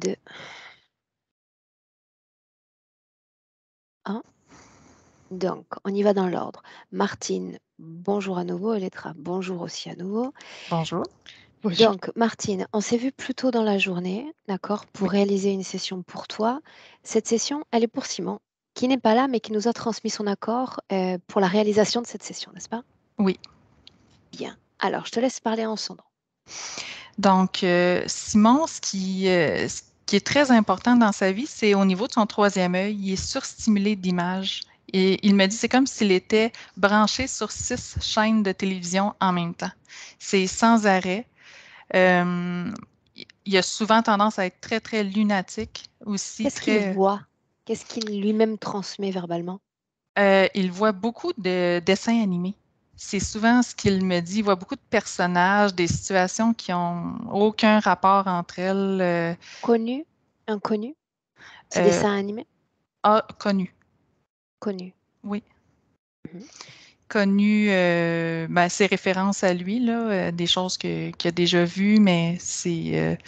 2, 1. Donc, on y va dans l'ordre. Martine, bonjour à nouveau. Elettra, bonjour aussi à nouveau. Bonjour. Bonjour. Donc, Martine, on s'est vu plus tôt dans la journée, d'accord, pour réaliser une session pour toi. Cette session, elle est pour Simon, qui n'est pas là, mais qui nous a transmis son accord pour la réalisation de cette session, n'est-ce pas? Oui. Bien. Alors, je te laisse parler en son nom. Donc, Simon, ce qui est très important dans sa vie, c'est au niveau de son troisième œil, il est surstimulé d'images. Et il me dit, c'est comme s'il était branché sur 6 chaînes de télévision en même temps. C'est sans arrêt. Il a souvent tendance à être très, très lunatique aussi. Qu'est-ce qu'il voit? Qu'est-ce qu'il lui-même transmet verbalement? Il voit beaucoup de dessins animés. C'est souvent ce qu'il me dit. Il voit beaucoup de personnages, des situations qui n'ont aucun rapport entre elles. Connu? Inconnu? C'est Euh, dessin animé? Connu. Connu. Oui. Mhm. Connu, ses références à lui, là, des choses qu'il a déjà vues, mais c'est.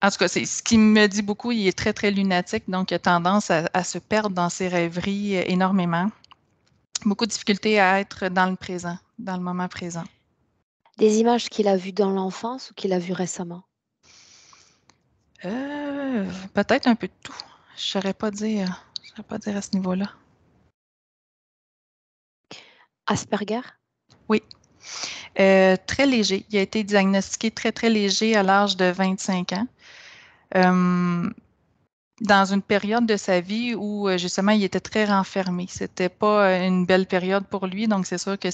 En tout cas, c'est ce qui me dit beaucoup. Il est très, très lunatique, donc il a tendance à se perdre dans ses rêveries énormément. Beaucoup de difficultés à être dans le présent, dans le moment présent. Des images qu'il a vues dans l'enfance ou qu'il a vues récemment? Peut-être un peu de tout. Je ne saurais pas dire. Je saurais pas dire à ce niveau-là. Asperger? Oui. Très léger. Il a été diagnostiqué très, très léger à l'âge de 25 ans. Dans une période de sa vie où, justement, il était très renfermé. C'était pas une belle période pour lui, donc c'est sûr que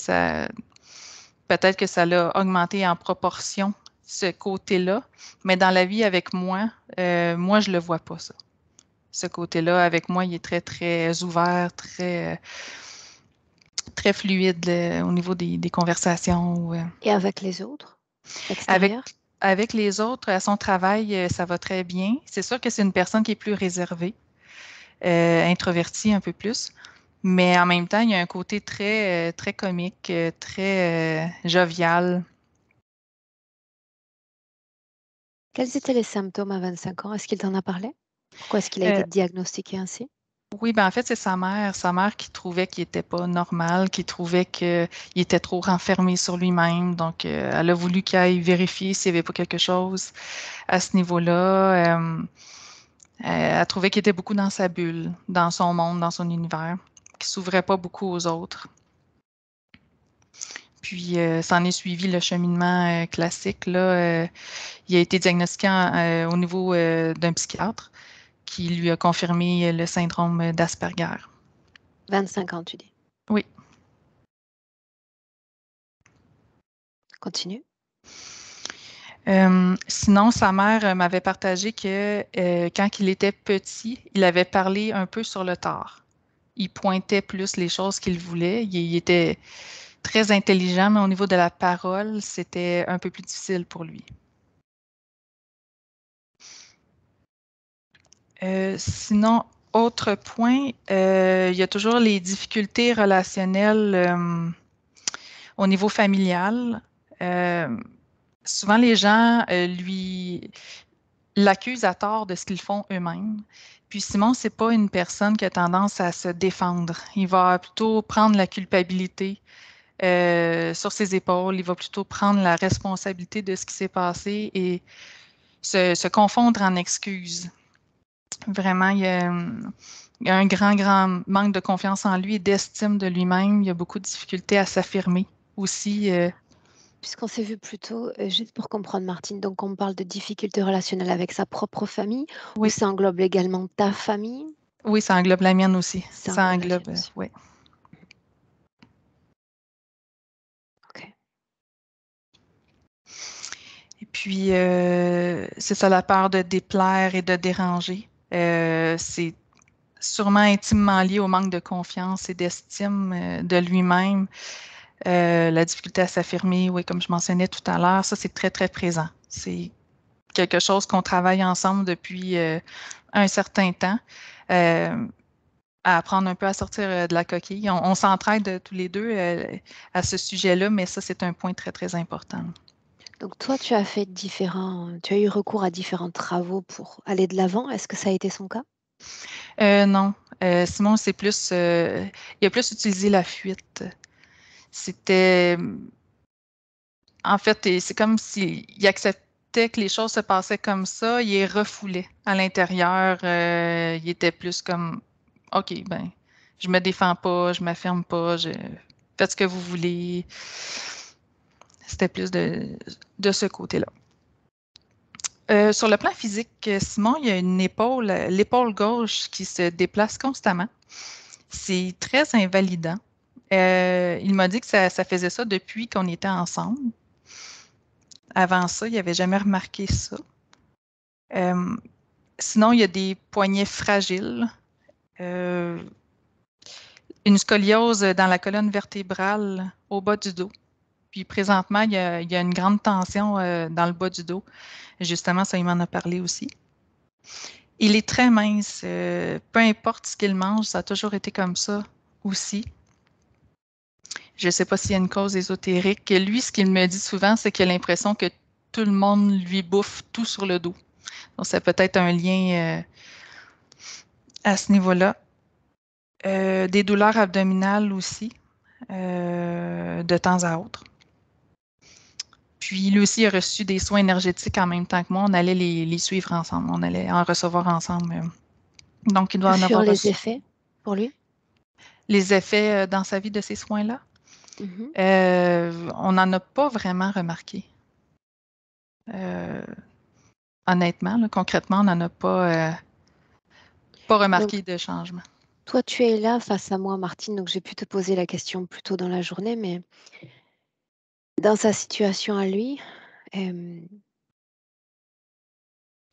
peut-être que ça l'a augmenté en proportion, ce côté-là. Mais dans la vie avec moi, moi, je le vois pas, ça. Ce côté-là, avec moi, il est très, très ouvert, très, très fluide au niveau des conversations. Et avec les autres? Avec, Extérieurs? avec les autres, à son travail, ça va très bien. C'est sûr que c'est une personne qui est plus réservée, introvertie un peu plus. Mais en même temps, il y a un côté très, très comique, très jovial. Quels étaient les symptômes à 25 ans? Est-ce qu'il t'en a parlé? Pourquoi est-ce qu'il a Euh, été diagnostiqué ainsi? oui, ben en fait, c'est sa mère qui trouvait qu'il n'était pas normal, qui trouvait qu'il était trop renfermé sur lui-même. Donc, elle a voulu qu'il aille vérifier s'il n'y avait pas quelque chose à ce niveau-là. Elle trouvait qu'il était beaucoup dans sa bulle, dans son monde, dans son univers, qu'il s'ouvrait pas beaucoup aux autres. Puis, s'en est suivi le cheminement classique. Là, il a été diagnostiqué au niveau d'un psychiatre qui lui a confirmé le syndrome d'Asperger. 25 ans, tu dis. Oui. Continue. Sinon, sa mère m'avait partagé que quand il était petit, il avait parlé un peu sur le tard. Il pointait plus les choses qu'il voulait. Il était très intelligent, mais au niveau de la parole, c'était un peu plus difficile pour lui. Sinon, autre point, il y a toujours les difficultés relationnelles au niveau familial. Euh, Souvent, les gens l'accusent à tort de ce qu'ils font eux-mêmes. Puis Simon, c'est pas une personne qui a tendance à se défendre. Il va plutôt prendre la culpabilité sur ses épaules. Il va plutôt prendre la responsabilité de ce qui s'est passé et se confondre en excuses. Vraiment, il y a un grand, grand manque de confiance en lui et d'estime de lui-même. Il y a beaucoup de difficultés à s'affirmer aussi. Puisqu'on s'est vu plus tôt, juste pour comprendre, Martine, donc on parle de difficultés relationnelles avec sa propre famille ou Oui, ça englobe également ta famille? oui, ça englobe la mienne aussi. Ça Ça englobe la englobe, tienne aussi. oui. Ok. Et puis, c'est ça la peur de déplaire et de déranger. C'est sûrement intimement lié au manque de confiance et d'estime de lui-même. La difficulté à s'affirmer, oui, comme je mentionnais tout à l'heure, ça, c'est très, très présent. C'est quelque chose qu'on travaille ensemble depuis un certain temps, à apprendre un peu à sortir de la coquille. On s'entraide tous les deux à ce sujet-là, mais ça, c'est un point très, très important. Donc toi, tu as eu recours à différents travaux pour aller de l'avant. Est-ce que ça a été son cas? Non. Simon, il a plus utilisé la fuite. C'était, en fait, c'est comme s'il acceptait que les choses se passaient comme ça, il les refoulait à l'intérieur. Il était plus comme, OK, ben, je me défends pas, je m'affirme pas, faites ce que vous voulez. C'était plus de ce côté-là. Sur le plan physique, Simon, il y a l'épaule gauche qui se déplace constamment. C'est très invalidant. Il m'a dit que ça faisait ça depuis qu'on était ensemble. Avant ça, il n'avait jamais remarqué ça. Euh, Sinon, il y a des poignets fragiles, euh, une scoliose dans la colonne vertébrale au bas du dos. Puis présentement, il y a une grande tension dans le bas du dos. Justement, ça, il m'en a parlé aussi. Il est très mince. Peu importe ce qu'il mange, ça a toujours été comme ça aussi. Je ne sais pas s'il y a une cause ésotérique. Lui, ce qu'il me dit souvent, c'est qu'il a l'impression que tout le monde lui bouffe tout sur le dos. Donc, ça peut être un lien à ce niveau-là. Des douleurs abdominales aussi, de temps à autre. Puis lui aussi a reçu des soins énergétiques en même temps que moi. On allait les suivre ensemble. On allait en recevoir ensemble. Donc, il doit Que en furent avoir les reçu. effets pour lui? Les effets dans sa vie de ces soins-là, Mhm. on n'en a pas vraiment remarqué. Euh, Honnêtement, là, concrètement, on n'en a pas Donc, remarqué de changement. toi, tu es là face à moi, Martine, donc j'ai pu te poser la question plus tôt dans la journée, mais dans sa situation à lui, euh,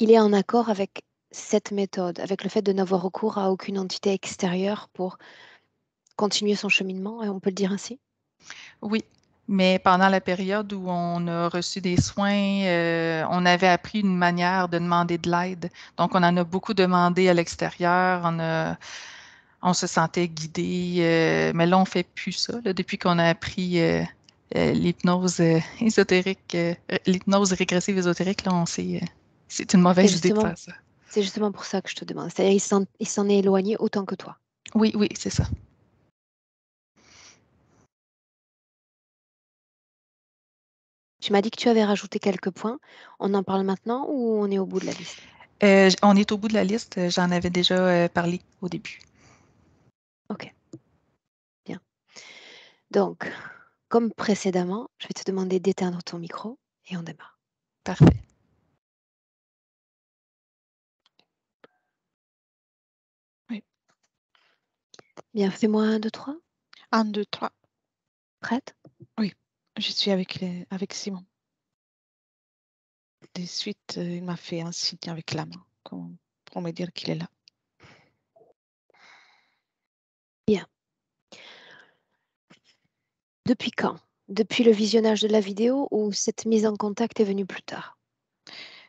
il est en accord avec cette méthode, avec le fait de n'avoir recours à aucune entité extérieure pour continuer son cheminement, et on peut le dire ainsi? Oui, mais pendant la période où on a reçu des soins, on avait appris une manière de demander de l'aide. Donc, on en a beaucoup demandé à l'extérieur. On se sentait guidé, mais là, on fait plus ça. Là, depuis qu'on a appris l'hypnose ésotérique, l'hypnose régressive ésotérique, là, c'est une C'est mauvaise idée de justement, faire ça. c'est justement pour ça que je te demande. C'est-à-dire, il s'en est éloigné autant que toi. Oui, oui, c'est ça. Tu m'as dit que tu avais rajouté quelques points. On en parle maintenant ou on est au bout de la liste? On est au bout de la liste. J'en avais déjà parlé au début. Ok, bien. Donc, comme précédemment, je vais te demander d'éteindre ton micro et on démarre. Parfait. Oui. Bien, fais-moi un, deux, trois. 1, 2, 3. Prête? Oui, je suis avec Simon. De suite, il m'a fait un signe avec la main pour me dire qu'il est là. Bien. Depuis quand? Depuis le visionnage de la vidéo ou cette mise en contact est venue plus tard?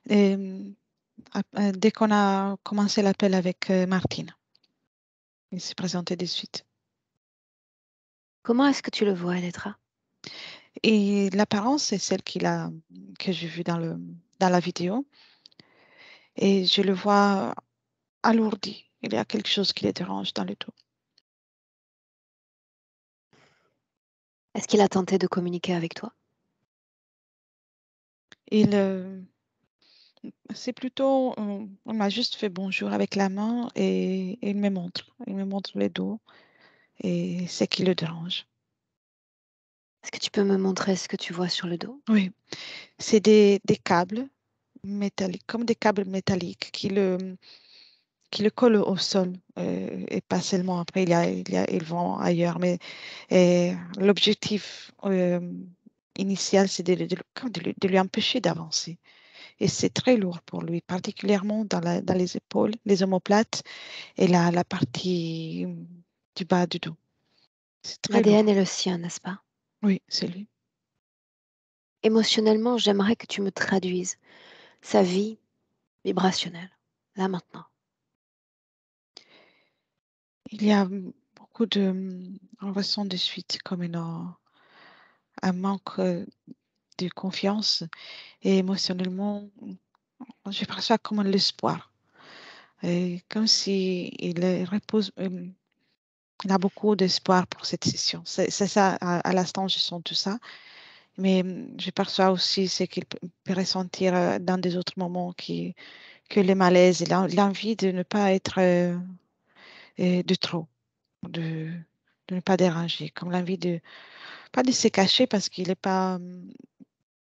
Et, dès qu'on a commencé l'appel avec Martine, il s'est présenté de suite. Comment est-ce que tu le vois, Elettra? Et l'apparence, c'est celle que j'ai vue dans la vidéo. Et je le vois alourdi. Il y a quelque chose qui le dérange dans le dos. Est-ce qu'il a tenté de communiquer avec toi? Il, c'est plutôt, on m'a juste fait bonjour avec la main et il me montre. Il me montre le dos et c'est qui le dérange. Est-ce que tu peux me montrer ce que tu vois sur le dos? Oui, c'est des câbles métalliques, comme des câbles métalliques qui le collent au sol et pas seulement après, ils vont ailleurs. Mais l'objectif initial, c'est de lui empêcher d'avancer. Et c'est très lourd pour lui, particulièrement dans les épaules, les omoplates et la partie du bas du dos. C'est très L'ADN lourd. est le sien, n'est-ce pas? Oui, c'est lui. Émotionnellement, j'aimerais que tu me traduises sa vie vibrationnelle, là maintenant. Il y a beaucoup de... On ressent de suite comme un manque. de confiance et émotionnellement, je perçois comme l'espoir. Comme si il repose, il a beaucoup d'espoir pour cette session. C'est ça, à l'instant, je sens tout ça. Mais je perçois aussi ce qu'il peut ressentir dans des autres moments que le malaise et l'envie de ne pas être de trop, de, de ne pas déranger, comme l'envie de, pas de se cacher parce qu'il est pas,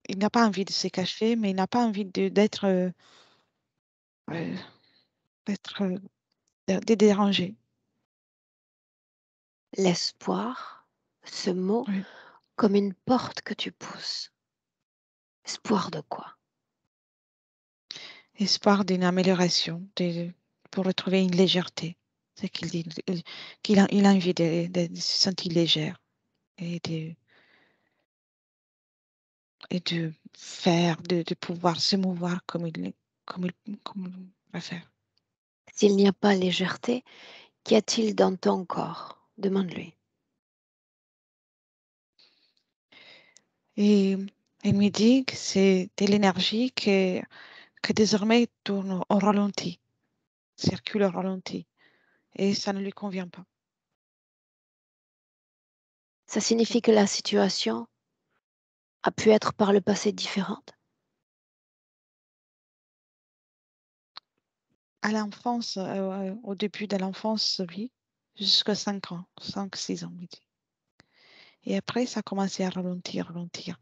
il n'a pas envie de se cacher, mais il n'a pas envie d'être, euh, d'être, de déranger. L'espoir, ce mot, Oui. comme une porte que tu pousses. Espoir de quoi? Espoir d'une amélioration, pour retrouver une légèreté. C'est qu'il dit, qu'il a envie de se sentir légère et de faire, de pouvoir se mouvoir comme il préfère. S'il n'y a pas légèreté, qu'y a-t-il dans ton corps? Demande-lui. Et il me dit que c'est de l'énergie que désormais tourne au ralenti, circule au ralenti, et ça ne lui convient pas. Ça signifie que la situation a pu être par le passé différente. À l'enfance, au début de l'enfance, oui, jusqu'à 5 ans, 5, 6 ans, il dit. Et après, ça a commencé à ralentir, ralentir.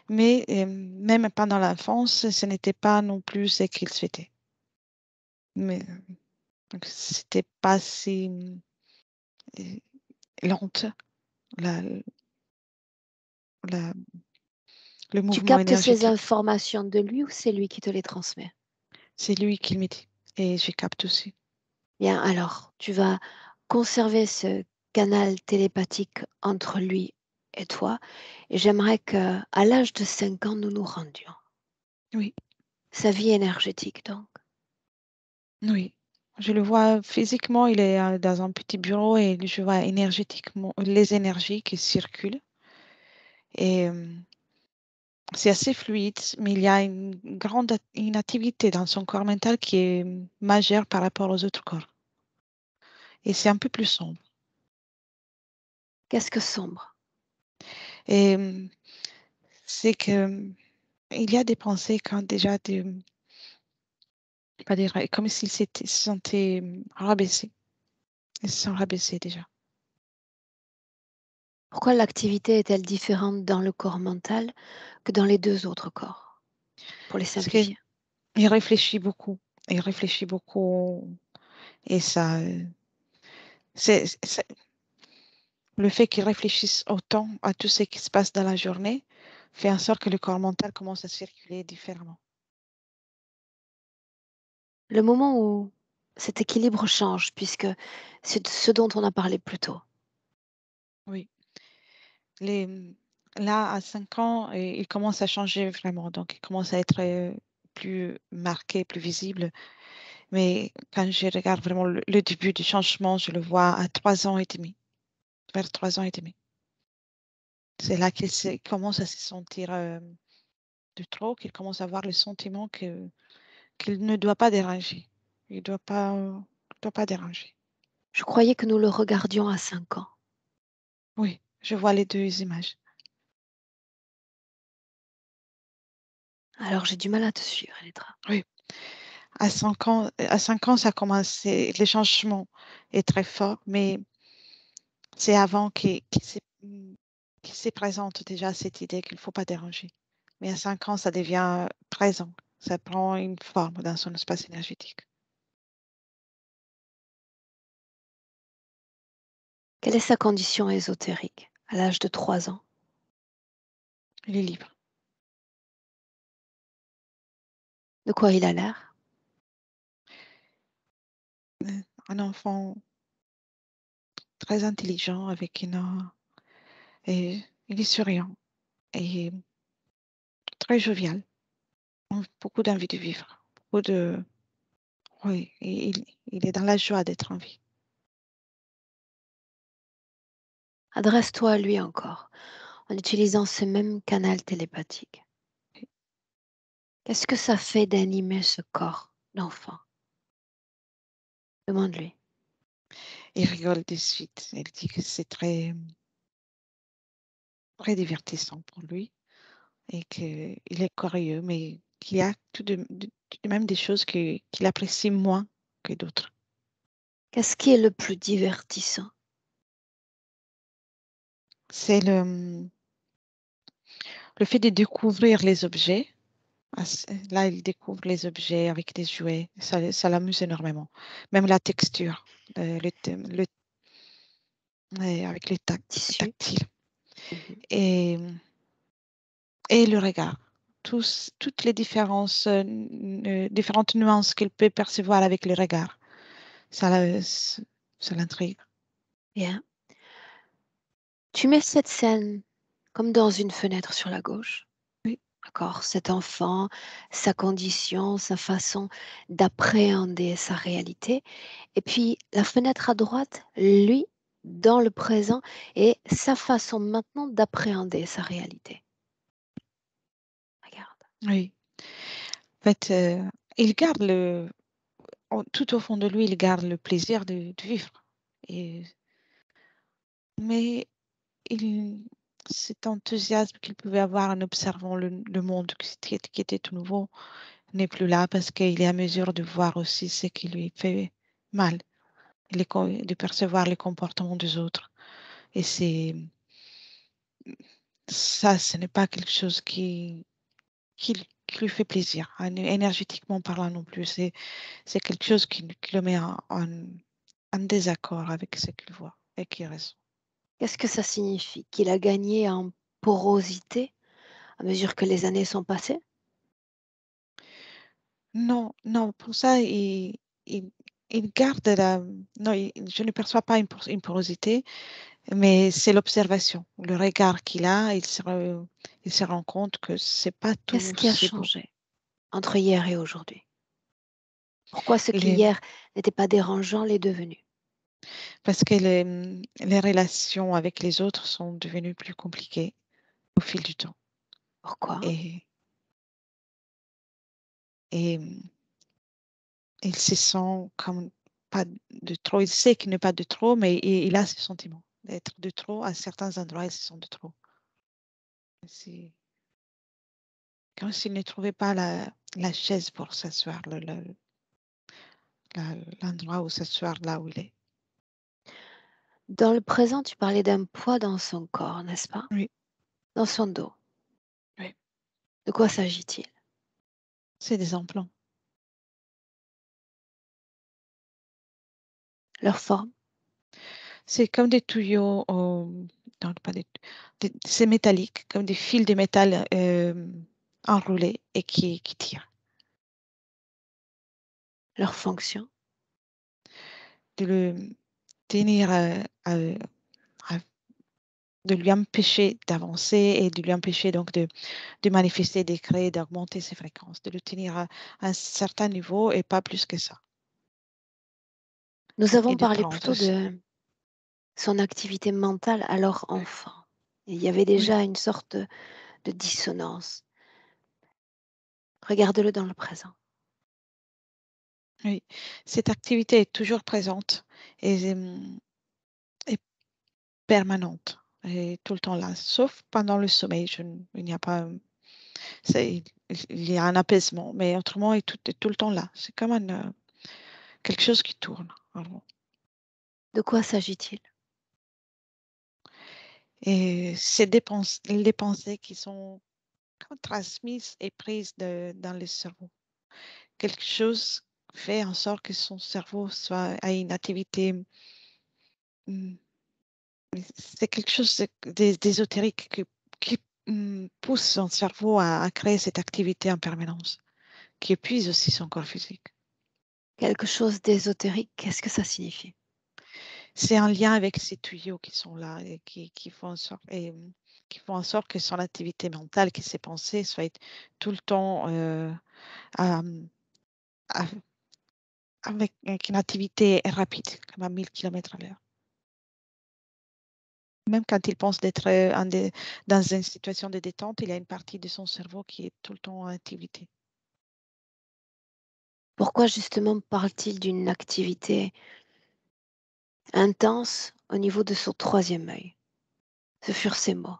Mais même pendant l'enfance, ce n'était pas non plus ce qu'il souhaitait. Mais donc, c'était pas si euh, lente, la, la- le Tu mouvement captes ces énergétique. informations de lui ou c'est lui qui te les transmet? C'est lui qui me dit. Et je capte aussi. Bien, alors, tu vas conserver ce canal télépathique entre lui et toi. Et j'aimerais qu'à l'âge de 5 ans, nous nous rendions. Oui, Sa vie énergétique, donc. oui. Je le vois physiquement, il est dans un petit bureau et je vois énergétiquement les énergies qui circulent. Et c'est assez fluide, mais il y a une activité dans son corps mental qui est majeure par rapport aux autres corps. Et c'est un peu plus sombre. Qu'est-ce que sombre? Et c'est que il y a des pensées quand déjà pas dire, comme s'il se sentait rabaissé. Ils se sont rabaissés déjà. Pourquoi l'activité est-elle différente dans le corps mental que dans les deux autres corps? Pour les Parce simplifier. qu'il réfléchit beaucoup. Il réfléchit beaucoup. Et ça, le fait qu'il réfléchisse autant à tout ce qui se passe dans la journée fait en sorte que le corps mental commence à circuler différemment. Le moment où cet équilibre change, puisque c'est ce dont on a parlé plus tôt. Oui. Les, là, à 5 ans, il commence à changer vraiment. Donc, il commence à être plus marqué, plus visible. Mais quand je regarde vraiment le début du changement, je le vois à 3 ans et demi, vers 3 ans et demi. C'est là commence à se sentir de trop, qu'il commence à avoir le sentiment qu'il ne doit pas déranger. Il ne doit pas déranger. Je croyais que nous le regardions à 5 ans. Oui, je vois les deux images. Alors j'ai du mal à te suivre, Elétra. Oui, à 5 ans, ça commence, le changement est très fort, mais c'est avant qu'il se présente déjà cette idée qu'il ne faut pas déranger. Mais à 5 ans, ça devient présent. Ça prend une forme dans son espace énergétique. Quelle est sa condition ésotérique à l'âge de 3 ans? Il est libre. De quoi il a l'air? Un enfant très intelligent avec et il est souriant et très jovial. Beaucoup d'envie de vivre. Oui, et il est dans la joie d'être en vie. Adresse-toi à lui encore, en utilisant ce même canal télépathique. Qu'est-ce que ça fait d'animer ce corps d'enfant? Demande-lui. Il rigole de suite. Elle dit que c'est très, très divertissant pour lui et qu'il est curieux, mais qu'il y a tout de même des choses qu'il apprécie moins que d'autres. Qu'est-ce qui est le plus divertissant? C'est le fait de découvrir les objets. Là, il découvre les objets avec des jouets. Ça l'amuse énormément. Même la texture, avec le Tissu. tactile. Mhm. Et, et le regard. Toutes les différentes nuances qu'il peut percevoir avec le regard. Ça l'intrigue. Bien. Tu mets cette scène comme dans une fenêtre sur la gauche. Oui, D'accord? Cet enfant, sa condition, sa façon d'appréhender sa réalité. Et puis la fenêtre à droite, lui, dans le présent, et sa façon maintenant d'appréhender sa réalité. Regarde. oui. En fait, il garde tout au fond de lui, il garde le plaisir de vivre. Et, mais cet enthousiasme qu'il pouvait avoir en observant le monde qui était tout nouveau n'est plus là parce qu'il est à mesure de voir aussi ce qui lui fait mal, de percevoir les comportements des autres. Et ça, ce n'est pas quelque chose qui lui fait plaisir, énergétiquement parlant non plus. C'est quelque chose qui le met en désaccord avec ce qu'il voit et qu'il ressent. Qu'est-ce que ça signifie? Qu'il a gagné en porosité à mesure que les années sont passées? Non, non, pour ça, il, il garde la... Non, je ne perçois pas une porosité, mais c'est l'observation, le regard qu'il a, il se rend compte que c'est pas Qu'est-ce tout, qui a c'est beau. changé entre hier et aujourd'hui? Pourquoi ce qui Les- hier n'était pas dérangeant l'est devenu? Parce que les relations avec les autres sont devenues plus compliquées au fil du temps. Pourquoi? Et, et il se sent comme pas de trop. Il sait qu'il n'est pas de trop, mais il a ce sentiment d'être de trop. À certains endroits, il se sent de trop. C'est comme s'il ne trouvait pas la chaise pour s'asseoir, l'endroit où s'asseoir là où il est. Dans le présent, tu parlais d'un poids dans son corps, n'est-ce pas? Oui, Dans son dos. oui. De quoi s'agit-il? C'est des implants. Leur forme? C'est comme des tuyaux, non, pas c'est métallique, comme des fils de métal enroulés et qui tirent. Leur fonction? De le tenir, à- de lui empêcher d'avancer et de lui empêcher donc de manifester des craies, d'augmenter ses fréquences, de le tenir à un certain niveau et pas plus que ça. Nous Et avons de parlé prendre plutôt aussi. de son activité mentale alors enfant. Il y avait Oui, déjà une sorte de dissonance. Regarde-le dans le présent. oui. Cette activité est toujours présente et permanente. Et tout le temps là, sauf pendant le sommeil. Il n'y a pas, il y a un apaisement, mais autrement, est tout le temps là. C'est comme quelque chose qui tourne en rond. De quoi s'agit-il? Et c'est les pensées qui sont transmises et prises dans le cerveau. Quelque chose fait en sorte que son cerveau soit à une activité. hum, C'est quelque chose d'ésotérique qui pousse son cerveau à créer cette activité en permanence, qui épuise aussi son corps physique. Quelque chose d'ésotérique, qu'est-ce que ça signifie? C'est en lien avec ces tuyaux qui sont là et qui font en sorte, qui font en sorte que son activité mentale, que ses pensées soient tout le temps à- à- avec une activité rapide, comme à 1000 km à l'heure. Même quand il pense d'être dans une situation de détente, il y a une partie de son cerveau qui est tout le temps en activité. Pourquoi justement parle-t-il d'une activité intense au niveau de son troisième œil? Ce furent ses mots.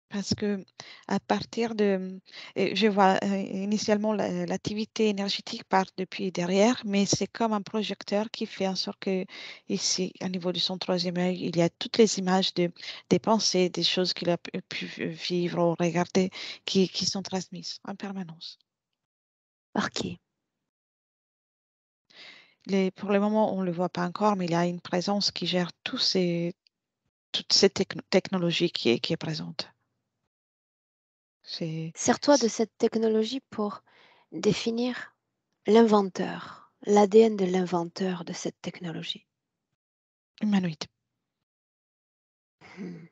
Parce que à partir de, je vois initialement l'activité énergétique part depuis derrière, mais c'est comme un projecteur qui fait en sorte que ici, au niveau de son troisième œil, il y a toutes les images des pensées, des choses qu'il a pu vivre ou regarder qui sont transmises en permanence. Par qui? Pour le moment, on ne le voit pas encore, mais il y a une présence qui gère toutes ces technologies qui est présente. C'est Sers-toi de cette technologie pour définir l'inventeur, l'ADN de l'inventeur de cette technologie. humanoïde. Hmm.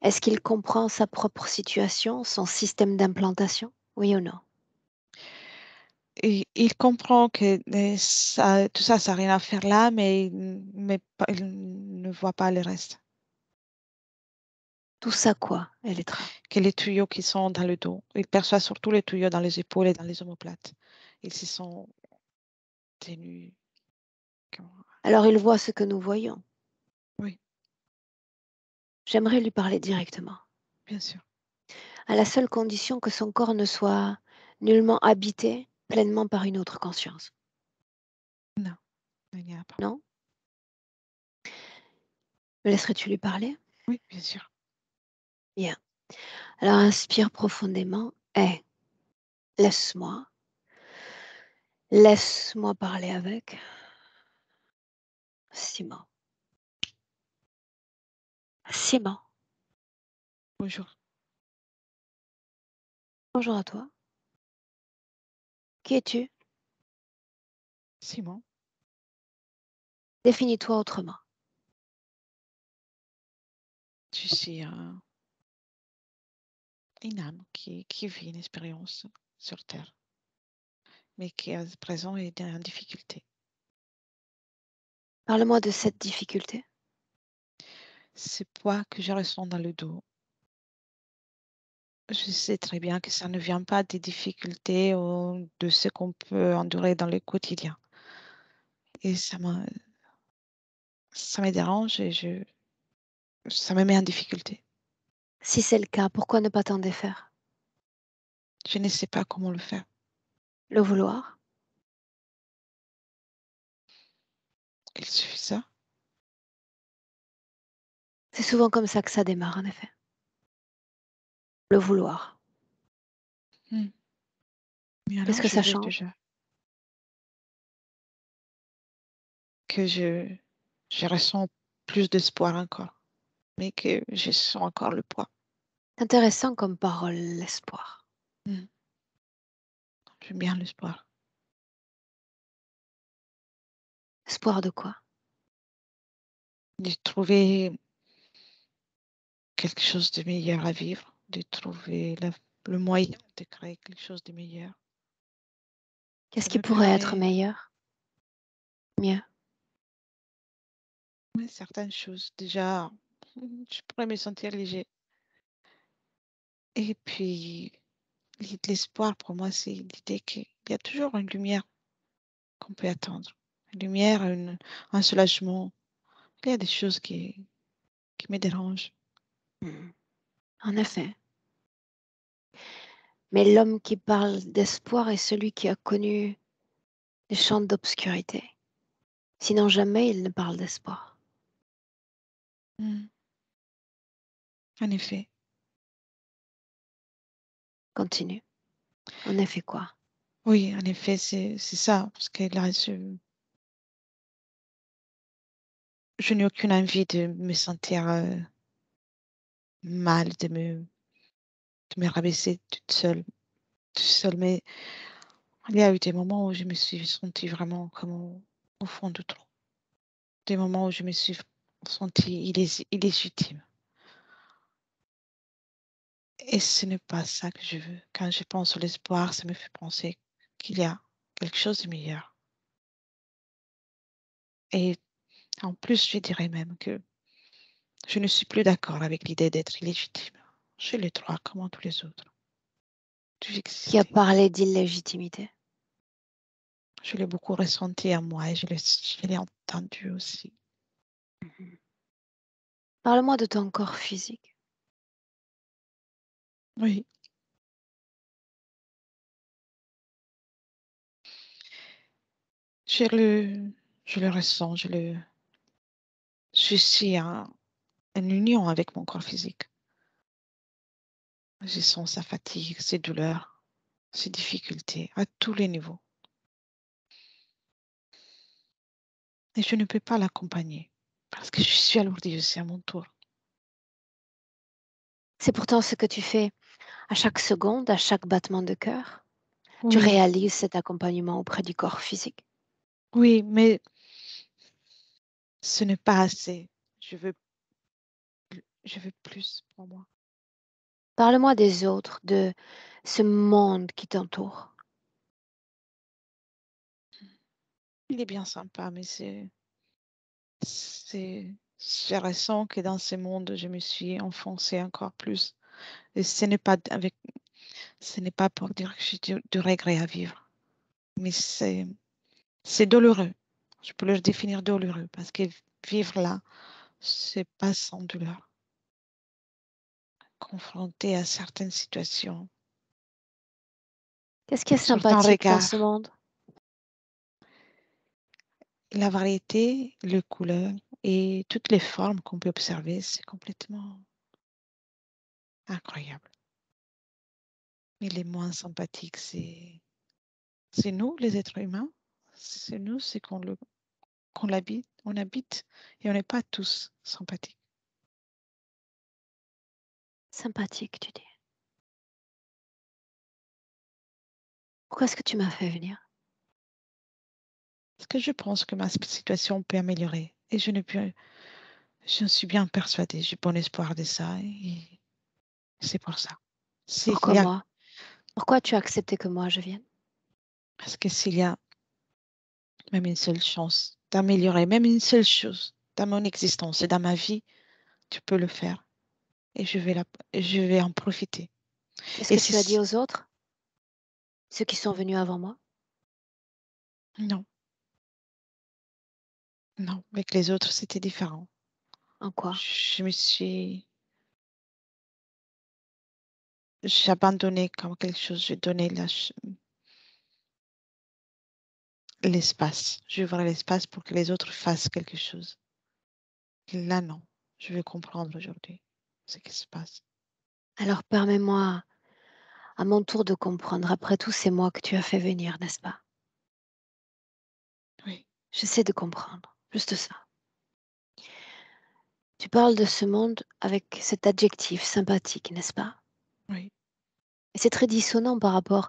Est-ce qu'il comprend sa propre situation, son système d'implantation? Oui ou non? Et il comprend que tout ça, ça n'a rien à faire là, mais, il ne voit pas le reste. Tout ça quoi, Elettra? Que les tuyaux qui sont dans le dos. Il perçoit surtout les tuyaux dans les épaules et dans les omoplates. Ils se sont ténus. Alors il voit ce que nous voyons. Oui, J'aimerais lui parler directement, bien sûr. à la seule condition que son corps ne soit nullement habité pleinement par une autre conscience. Non, il n'y a pas. Non? Me laisserais-tu lui parler? Oui, bien sûr. Bien. Alors inspire profondément et laisse-moi. Laisse-moi parler avec. Simon. Simon. Bonjour. Bonjour à toi. Qui es-tu? Simon, Définis-toi autrement. je suis une âme qui vit une expérience sur Terre, mais qui à présent est en difficulté. Parle-moi de cette difficulté. Ce poids que je ressens dans le dos, je sais très bien que ça ne vient pas des difficultés ou de ce qu'on peut endurer dans le quotidien. Et ça me dérange et ça me met en difficulté. Si c'est le cas, pourquoi ne pas t'en défaire? Je ne sais pas comment le faire. Le vouloir? Il suffit ça. C'est souvent comme ça que ça démarre, en effet. Le vouloir. Hmm. Mais Qu'est-ce alors, que je ça veux change? déjà que je ressens plus d'espoir encore, mais que je sens encore le poids. Intéressant comme parole, l'espoir. Hmm. J'aime bien l'espoir. Espoir de quoi? De trouver quelque chose de meilleur à vivre, de trouver le moyen de créer quelque chose de meilleur. Qu'est-ce Ça qui me pourrait être permet meilleur? Mieux. oui, certaines choses. Déjà, je pourrais me sentir léger. Et puis, l'espoir pour moi, c'est l'idée qu'il y a toujours une lumière qu'on peut attendre. Une lumière, un soulagement. Il y a des choses qui me dérangent. Hmm. En effet. Mais l'homme qui parle d'espoir est celui qui a connu des champs d'obscurité. Sinon, jamais il ne parle d'espoir. Mm. En effet, Continue. En effet, quoi? oui, en effet, c'est ça. Parce que là, je n'ai aucune envie de me sentir mal, de me rabaisser toute seule. Mais il y a eu des moments où je me suis sentie vraiment comme au fond de trop. Des moments où je me suis sentie illégitime. Et ce n'est pas ça que je veux. Quand je pense à l'espoir, ça me fait penser qu'il y a quelque chose de meilleur. Et en plus, je dirais même que je ne suis plus d'accord avec l'idée d'être illégitime. J'ai le droit, comme tous les autres, Qui a d'exister. parlé d'illégitimité? Je l'ai beaucoup ressenti à moi et je l'ai entendu aussi. Parle-moi de ton corps physique. Oui, je je le ressens, je suis en union avec mon corps physique. Je sens sa fatigue, ses douleurs, ses difficultés à tous les niveaux. Et je ne peux pas l'accompagner parce que je suis alourdie aussi à mon tour. C'est pourtant ce que tu fais à chaque seconde, à chaque battement de cœur. Tu Oui, réalises cet accompagnement auprès du corps physique. oui, mais ce n'est pas assez. Je veux, je veux plus pour moi. Parle-moi des autres, de ce monde qui t'entoure. Il est bien sympa, mais je ressens que dans ce monde, je me suis enfoncée encore plus. Et ce n'est pas pour dire que j'ai du regret à vivre, mais c'est douloureux. Je peux le définir douloureux parce que vivre là, c'est pas sans douleur. Confronté à certaines situations, Qu'est-ce qui est certains sympathique dans ce regards, monde? la variété, les couleurs et toutes les formes qu'on peut observer, c'est complètement incroyable. Mais les moins sympathiques, c'est nous, les êtres humains. C'est nous, c'est qu'on l'habite, on habite et on n'est pas tous sympathiques. Sympathique, tu dis. Pourquoi est-ce que tu m'as fait venir? Parce que je pense que ma situation peut améliorer et je suis bien persuadée, j'ai bon espoir de ça et c'est pour ça. S'il Pourquoi y a, moi? Pourquoi tu as accepté que moi je vienne? parce que s'il y a même une seule chance d'améliorer, même une seule chose dans mon existence et dans ma vie, tu peux le faire et je vais en profiter. Qu'est-ce Et que tu as dit si, aux autres? Ceux qui sont venus avant moi? non, non, avec les autres, c'était différent. En quoi? Je me j'ai abandonné comme quelque chose, j'ai donné l'espace. J'ouvre l'espace pour que les autres fassent quelque chose. Là, non. Je veux comprendre aujourd'hui ce qui se passe. Alors permets-moi à mon tour de comprendre. Après tout, c'est moi que tu as fait venir, n'est-ce pas? Oui, J'essaie de comprendre. Juste ça. Tu parles de ce monde avec cet adjectif sympathique, n'est-ce pas? oui, Et c'est très dissonant par rapport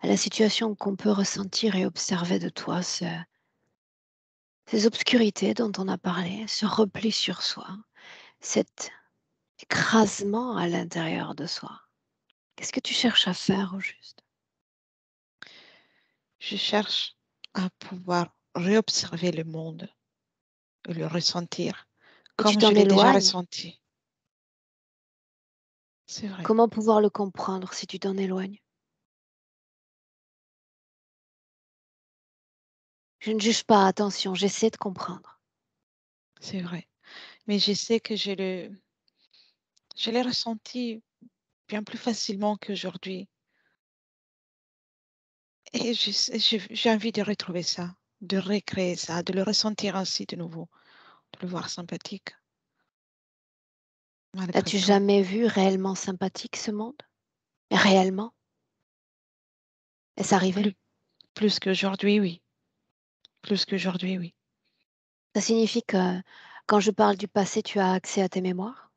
à la situation qu'on peut ressentir et observer de toi, ces obscurités dont on a parlé, ce repli sur soi, cet écrasement à l'intérieur de soi. Qu'est-ce que tu cherches à faire au juste? je cherche à pouvoir réobserver le monde et le ressentir Et tu comme je t'en l'ai déjà éloignes? ressenti. C'est vrai, Comment pouvoir le comprendre si tu t'en éloignes? Je ne juge pas, attention, j'essaie de comprendre. c'est vrai. Mais je sais que je l'ai ressenti bien plus facilement qu'aujourd'hui. Et j'ai envie de retrouver ça, de recréer ça, de le ressentir ainsi de nouveau, de le voir sympathique, malgré L'as-tu tout. jamais vu réellement sympathique ce monde? Réellement? Est-ce arrivé? Plus, plus qu'aujourd'hui, oui. Plus qu'aujourd'hui, oui. Ça signifie que quand je parle du passé, tu as accès à tes mémoires?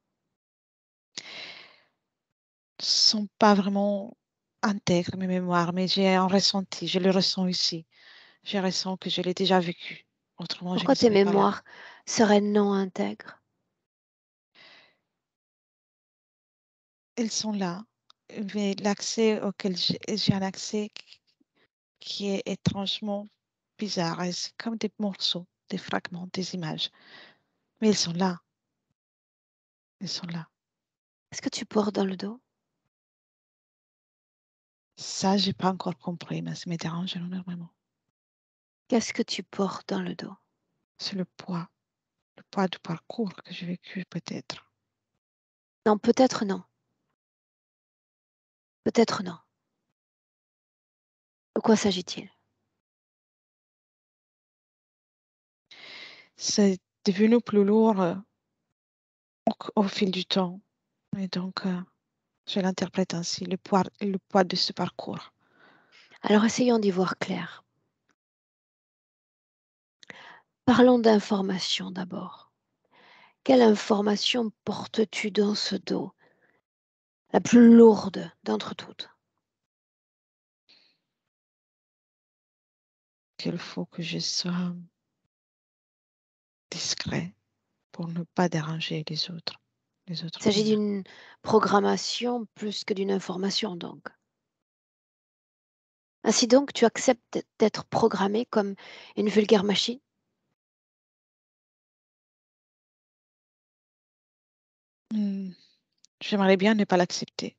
Sont pas vraiment intègres mes mémoires, mais j'ai un ressenti, je le ressens ici. Je ressens que je l'ai déjà vécu. Autrement, je ne Pourquoi tes serais pas là. mémoires seraient non intègres? Elles sont là, mais l'accès auquel j'ai un accès qui est étrangement bizarre. Et c'est comme des morceaux, des fragments, des images. Mais elles sont là, elles sont là. Est-ce que tu portes dans le dos? Ça, j'ai pas encore compris, mais ça me dérange énormément. Qu'est-ce que tu portes dans le dos? C'est le poids du parcours que j'ai vécu peut-être. Non, peut-être non. Peut-être non. De quoi s'agit-il? C'est devenu plus lourd au fil du temps. Et donc, je l'interprète ainsi, le poids de ce parcours. Alors essayons d'y voir clair. Parlons d'information d'abord. Quelle information portes-tu dans ce dos? La plus lourde d'entre toutes. Qu'il faut que je sois discret pour ne pas déranger les Il autres s'agit humains. d'une programmation plus que d'une information, donc. Ainsi donc, tu acceptes d'être programmé comme une vulgaire machine? Hmm, J'aimerais bien ne pas l'accepter.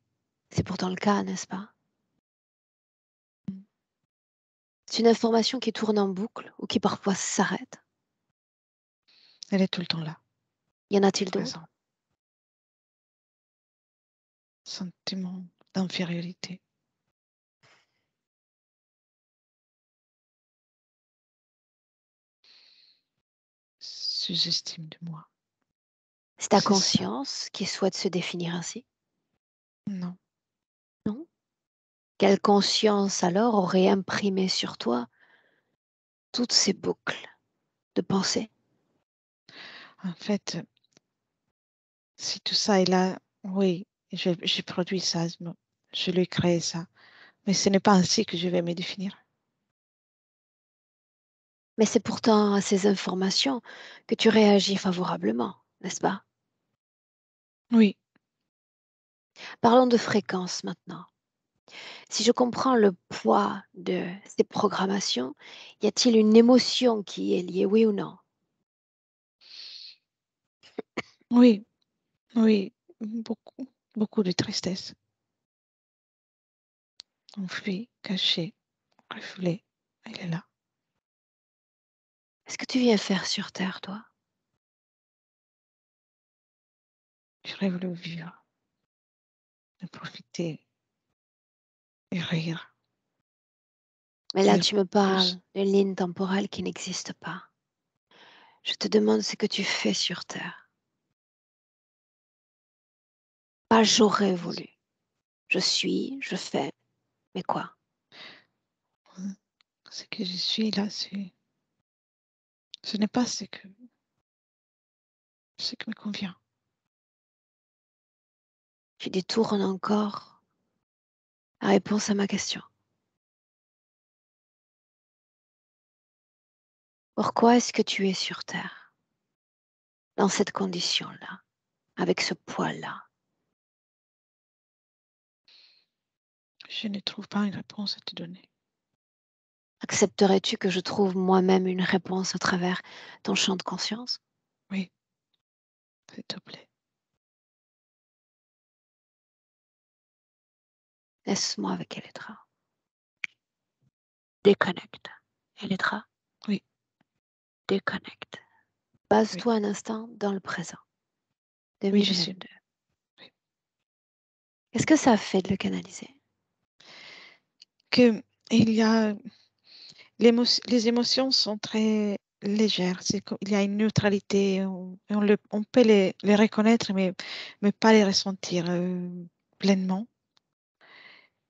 C'est pourtant le cas, n'est-ce pas? C'est une information qui tourne en boucle ou qui parfois s'arrête. Elle est tout le temps là, Y en a-t-il présent. d'autres? Sentiment d'infériorité. Sous-estime de moi. C'est ta C'est ça. conscience qui souhaite se définir ainsi? Non. Non? Quelle conscience alors aurait imprimé sur toi toutes ces boucles de pensée? En fait, si tout ça est là, oui, j'ai produit ça, je l'ai créé ça. Mais ce n'est pas ainsi que je vais me définir. Mais c'est pourtant à ces informations que tu réagis favorablement, n'est-ce pas? Oui, Parlons de fréquence maintenant. Si je comprends le poids de ces programmations, y a-t-il une émotion qui est liée, oui ou non? oui, oui, beaucoup, beaucoup de tristesse. Enfuie, cachée, refoulée. Elle est là. Est-ce que tu viens faire sur Terre, toi? J'aurais voulu vivre, de profiter et rire, Mais là, dire tu me plus. parles d'une ligne temporelle qui n'existe pas. Je te demande ce que tu fais sur Terre. Pas j'aurais voulu. Je suis, je fais, mais quoi? Ce que je suis là, ce n'est pas ce qui me convient. Tu détournes encore la réponse à ma question. Pourquoi est-ce que tu es sur Terre, dans cette condition-là, avec ce poids-là? Je ne trouve pas une réponse à te donner. Accepterais-tu que je trouve moi-même une réponse à travers ton champ de conscience? Oui, s'il te plaît. Laisse-moi avec Elétra. Déconnecte. Elétra, Oui, déconnecte. oui, Base-toi un instant dans le présent. oui, je sais. 2022. Oui. Qu'est-ce que ça fait de le canaliser? Que il y a les émotions sont très légères. Il y a une neutralité. On peut les reconnaître, mais pas les ressentir pleinement.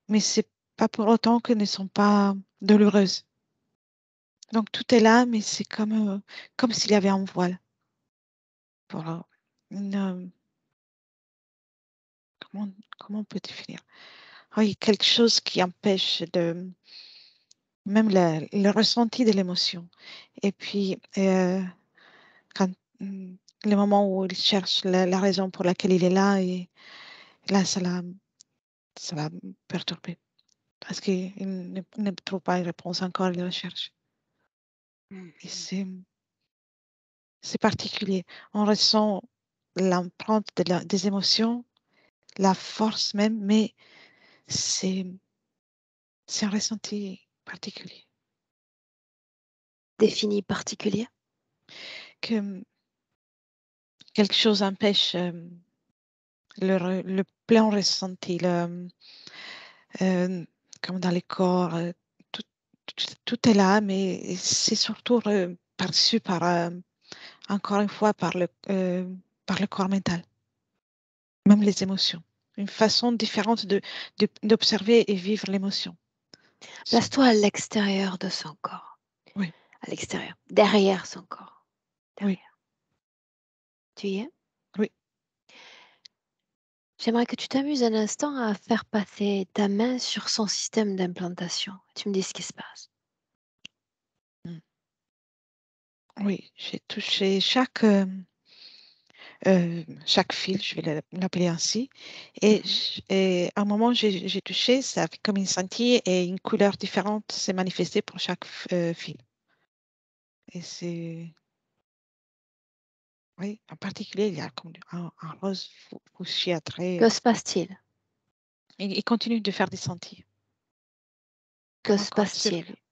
Mais c'est pas pour autant qu'elles ne sont pas douloureuses. Donc tout est là, mais c'est comme s'il y avait un voile. Pour, une, comment, comment on peut définir? Oui, quelque chose qui empêche même le ressenti de l'émotion. Et puis, quand le moment où il cherche la raison pour laquelle il est là, et là, ça l'a perturbé. Parce qu'il ne trouve pas une réponse encore, il recherche. Et Mhm. c'est particulier. On ressent l'empreinte des émotions, la force même, mais c'est c'est un ressenti particulier. défini particulier? Que quelque chose empêche le plein ressenti, comme dans les corps, tout, tout est là, mais c'est surtout perçu encore une fois, par le corps mental, même les émotions. Une façon différente d'observer et vivre l'émotion. Place-toi à l'extérieur de son corps. Oui, À l'extérieur, derrière son corps. oui, Derrière. Tu y es? oui. J'aimerais que tu t'amuses un instant à faire passer ta main sur son système d'implantation. Tu me dis ce qui se passe. Mm. Oui, j'ai touché chaque fil, je vais l'appeler ainsi. Et, et à un moment, j'ai touché, ça fait comme une scintille et une couleur différente s'est manifestée pour chaque fil. Et c'est, oui, en particulier, il y a comme un rose fuchsia Que très. se passe-t-il? Il continue de faire des scintilles, Que comme un se passe-t-il? court-circuit.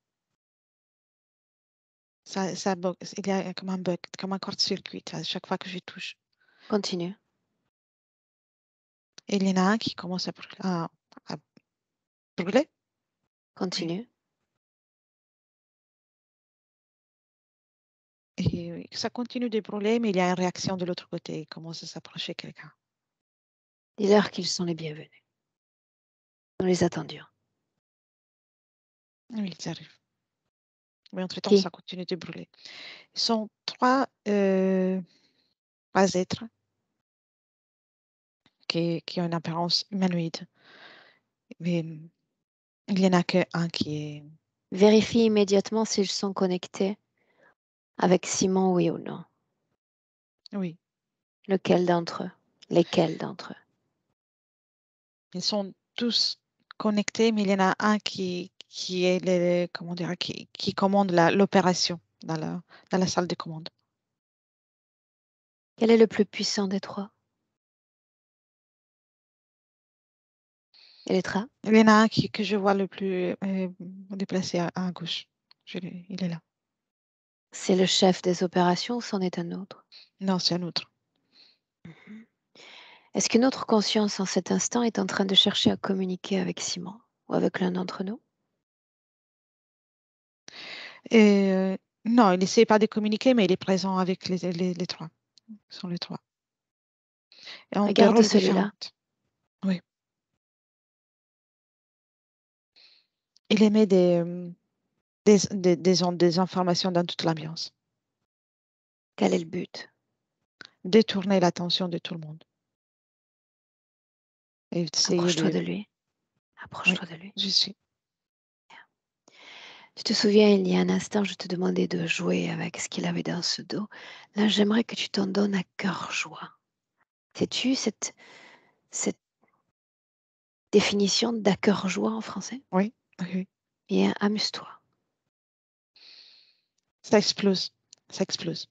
Il y a comme un bug, comme un court-circuit à chaque fois que je touche. Continue. Et il y en a un qui commence à brûler. Oui. Continue. Et ça continue de brûler, mais il y a une réaction de l'autre côté. Il commence à s'approcher quelqu'un. Dis-leur qu'ils sont les bienvenus. Nous les attendions. Oui, ils arrivent. Mais entre-temps, Qui? ça continue de brûler. Ils sont trois êtres qui ont une apparence humanoïde. Mais il n'y en a qu'un qui est. Vérifie immédiatement s'ils sont connectés avec Simon, oui ou non. Oui, Lequel d'entre eux? Lesquels d'entre eux? ils sont tous connectés, mais il y en a un qui est comment dire, qui commande l'opération dans la salle de commande. Quel est le plus puissant des trois? Elettra? Il y en a un que je vois le plus déplacé à gauche. Il est là. C'est le chef des opérations ou c'en est un autre? Non, c'est un autre. Est-ce que notre conscience en cet instant est en train de chercher à communiquer avec Simon ou avec l'un d'entre nous? Et non, il n'essaie pas de communiquer, mais il est présent avec les trois. Ce sont les trois. Et ont des Regarde rôles celui-là. différents. Oui. Il émet des informations dans toute l'ambiance. Quel est le but? Détourner l'attention de tout le monde. Et essayer Approche-toi de. de lui. Oui, Approche-toi de lui. je suis. Tu te souviens, il y a un instant, je te demandais de jouer avec ce qu'il avait dans ce dos. Là, j'aimerais que tu t'en donnes à cœur joie. Sais-tu cette définition d'à cœur joie en français? Oui, oui. Bien, amuse-toi. Ça explose. Ça explose.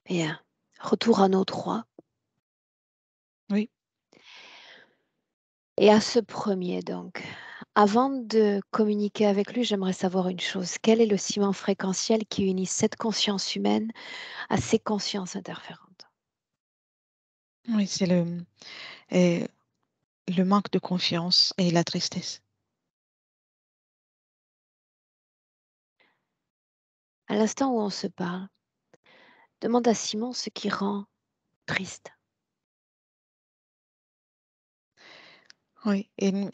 Bien, retour à nos trois. Oui. Et à ce premier, donc, avant de communiquer avec lui, j'aimerais savoir une chose. Quel est le ciment fréquentiel qui unit cette conscience humaine à ces consciences interférentes? Oui, c'est euh, le manque de confiance et la tristesse. À l'instant où on se parle, demande à Simon ce qui rend triste. Oui, et mais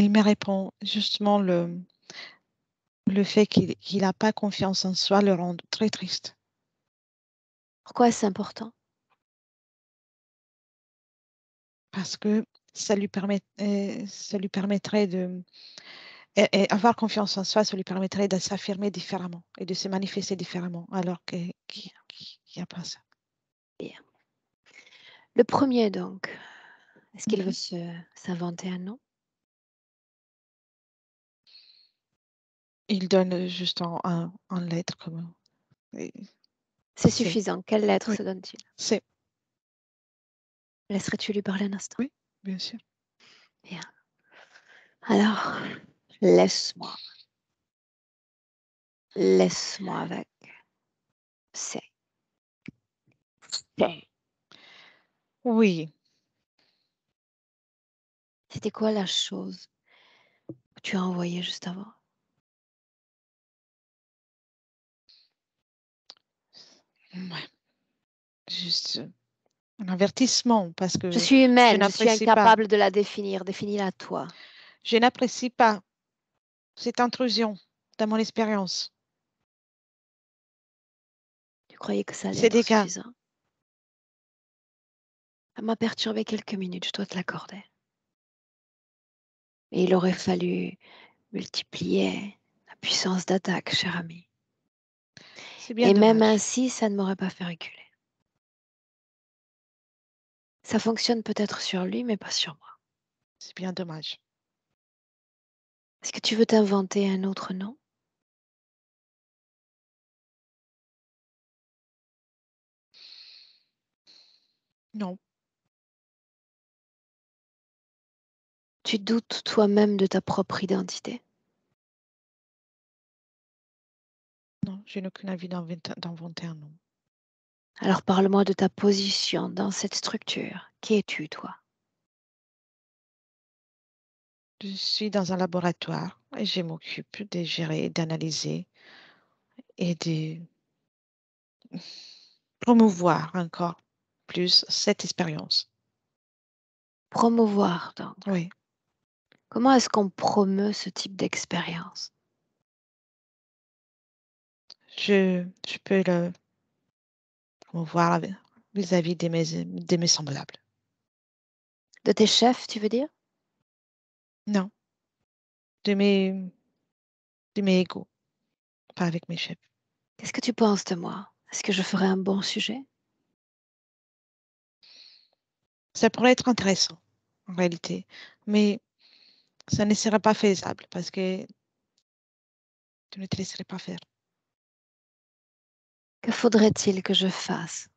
il me répond justement le fait qu'il n'a pas confiance en soi le rend très triste Pourquoi est-ce important? parce que ça lui permettrait et avoir confiance en soi, ça lui permettrait de s'affirmer différemment et de se manifester différemment alors qu'il n'y a pas ça. Bien. Le premier, donc, est-ce qu'il veut Mhm. s'inventer un nom? Il donne juste en lettres comme et C'est c'est. suffisant. Quelle lettre Oui, se donne-t-il? c'est. Laisserais-tu lui parler un instant? Oui, bien sûr. Bien. Alors, laisse-moi. Laisse-moi avec. C'est. Oui, C'était quoi la chose que tu as envoyée juste avant? ouais, juste un avertissement parce Je que suis je humaine, je suis n'apprécie pas. incapable de la définir. Définis-la toi. Je n'apprécie pas cette intrusion dans mon expérience. Tu croyais que ça allait Ces être dégâts, suffisant? Ça m'a perturbé quelques minutes, je dois te l'accorder. Et il aurait fallu multiplier la puissance d'attaque, cher ami. c'est bien Et même dommage. ainsi, ça ne m'aurait pas fait reculer. Ça fonctionne peut-être sur lui, mais pas sur moi. C'est bien dommage. Est-ce que tu veux t'inventer un autre nom? Non, Tu doutes toi-même de ta propre identité? non, je n'ai aucune envie d'inventer un nom. Alors parle-moi de ta position dans cette structure. Qui es-tu, toi? Je suis dans un laboratoire et je m'occupe de gérer, d'analyser et de promouvoir encore plus cette expérience. Promouvoir, donc. Oui, Comment est-ce qu'on promeut ce type d'expérience? je peux le promouvoir vis-à-vis de mes semblables. De tes chefs, tu veux dire? Non, de mes, de mes égaux, pas avec mes chefs. Qu'est-ce que tu penses de moi? Est-ce que je ferais un bon sujet? Ça pourrait être intéressant, en réalité, mais ça ne serait pas faisable parce que tu ne te laisserais pas faire. Que faudrait-il que je fasse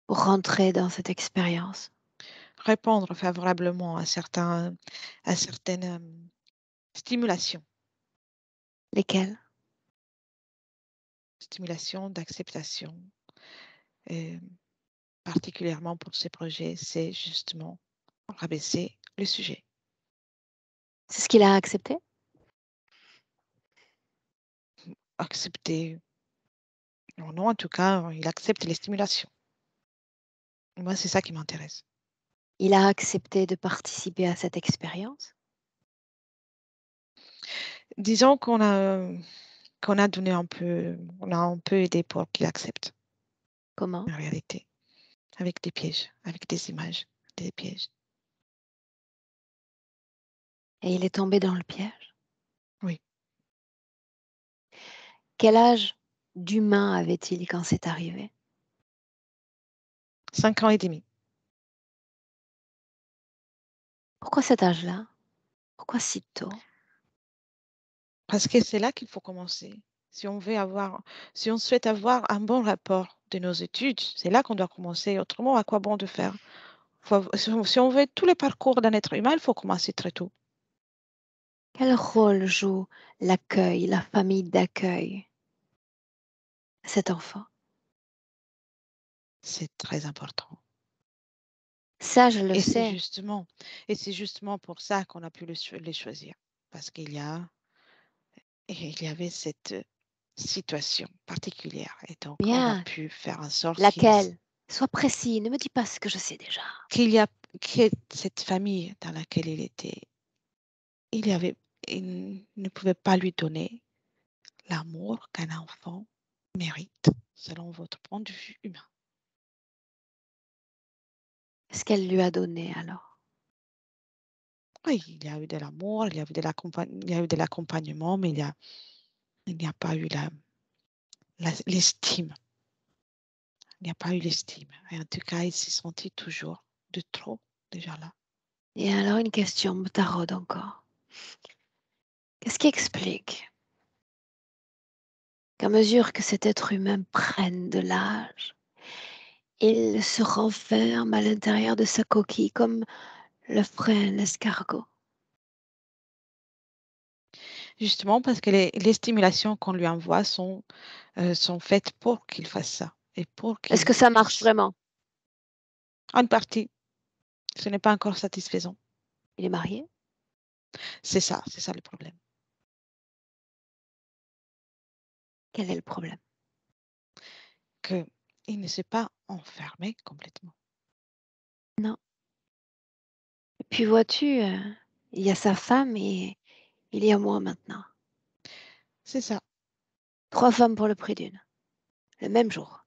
pour rentrer dans cette expérience? Répondre favorablement à certaines stimulations, Lesquelles? stimulations d'acceptation, euh, particulièrement pour ces projets, c'est justement rabaisser le sujet. C'est ce qu'il a accepté? Accepter, non, non, en tout cas, il accepte les stimulations. Moi, c'est ça qui m'intéresse. Il a accepté de participer à cette expérience? Disons qu'on a donné un peu, on a un peu aidé pour qu'il accepte, Comment? en réalité, avec des pièges, avec des images, des pièges. Et il est tombé dans le piège? Oui, Quel âge d'humain avait-il quand c'est arrivé? 5 ans et demi. Pourquoi cet âge-là? Pourquoi si tôt? Parce que c'est là qu'il faut commencer. Si on souhaite avoir un bon rapport de nos études, c'est là qu'on doit commencer. Autrement, à quoi bon de faire? Si on veut tous les parcours d'un être humain, il faut commencer très tôt. Quel rôle joue l'accueil, la famille d'accueil à cet enfant? C'est très important. Ça, je le Et sais. c'est justement pour ça qu'on a pu les choisir. Parce il y avait cette situation particulière. Et donc, on a Bien. pu faire en sorte Laquelle? Sois précis, ne me dis pas ce que je sais déjà. qu'il y a que cette famille dans laquelle il était, il y avait, il ne pouvait pas lui donner l'amour qu'un enfant mérite, selon votre point de vue humain. Est-ce qu'elle lui a donné alors? Oui, il y a eu de l'amour, il y a eu de l'accompagnement, mais il n'y a pas eu l'estime. Il n'y a pas eu l'estime. Et en tout cas, il s'est senti toujours de trop déjà là. Et alors une question me taraude encore. Qu'est-ce qui explique qu'à mesure que cet être humain prenne de l'âge, il se renferme à l'intérieur de sa coquille comme le frein, l'escargot? Justement parce que les stimulations qu'on lui envoie sont faites pour qu'il fasse ça et pour Est-ce qu'il que ça marche puisse. vraiment? En partie, ce n'est pas encore satisfaisant. Il est marié? C'est ça le problème. Quel est le problème? Qu'il ne s'est pas enfermé complètement. Non. Et puis vois-tu, il y a sa femme et il y a moi maintenant. C'est ça. 3 femmes pour le prix d'une, le même jour.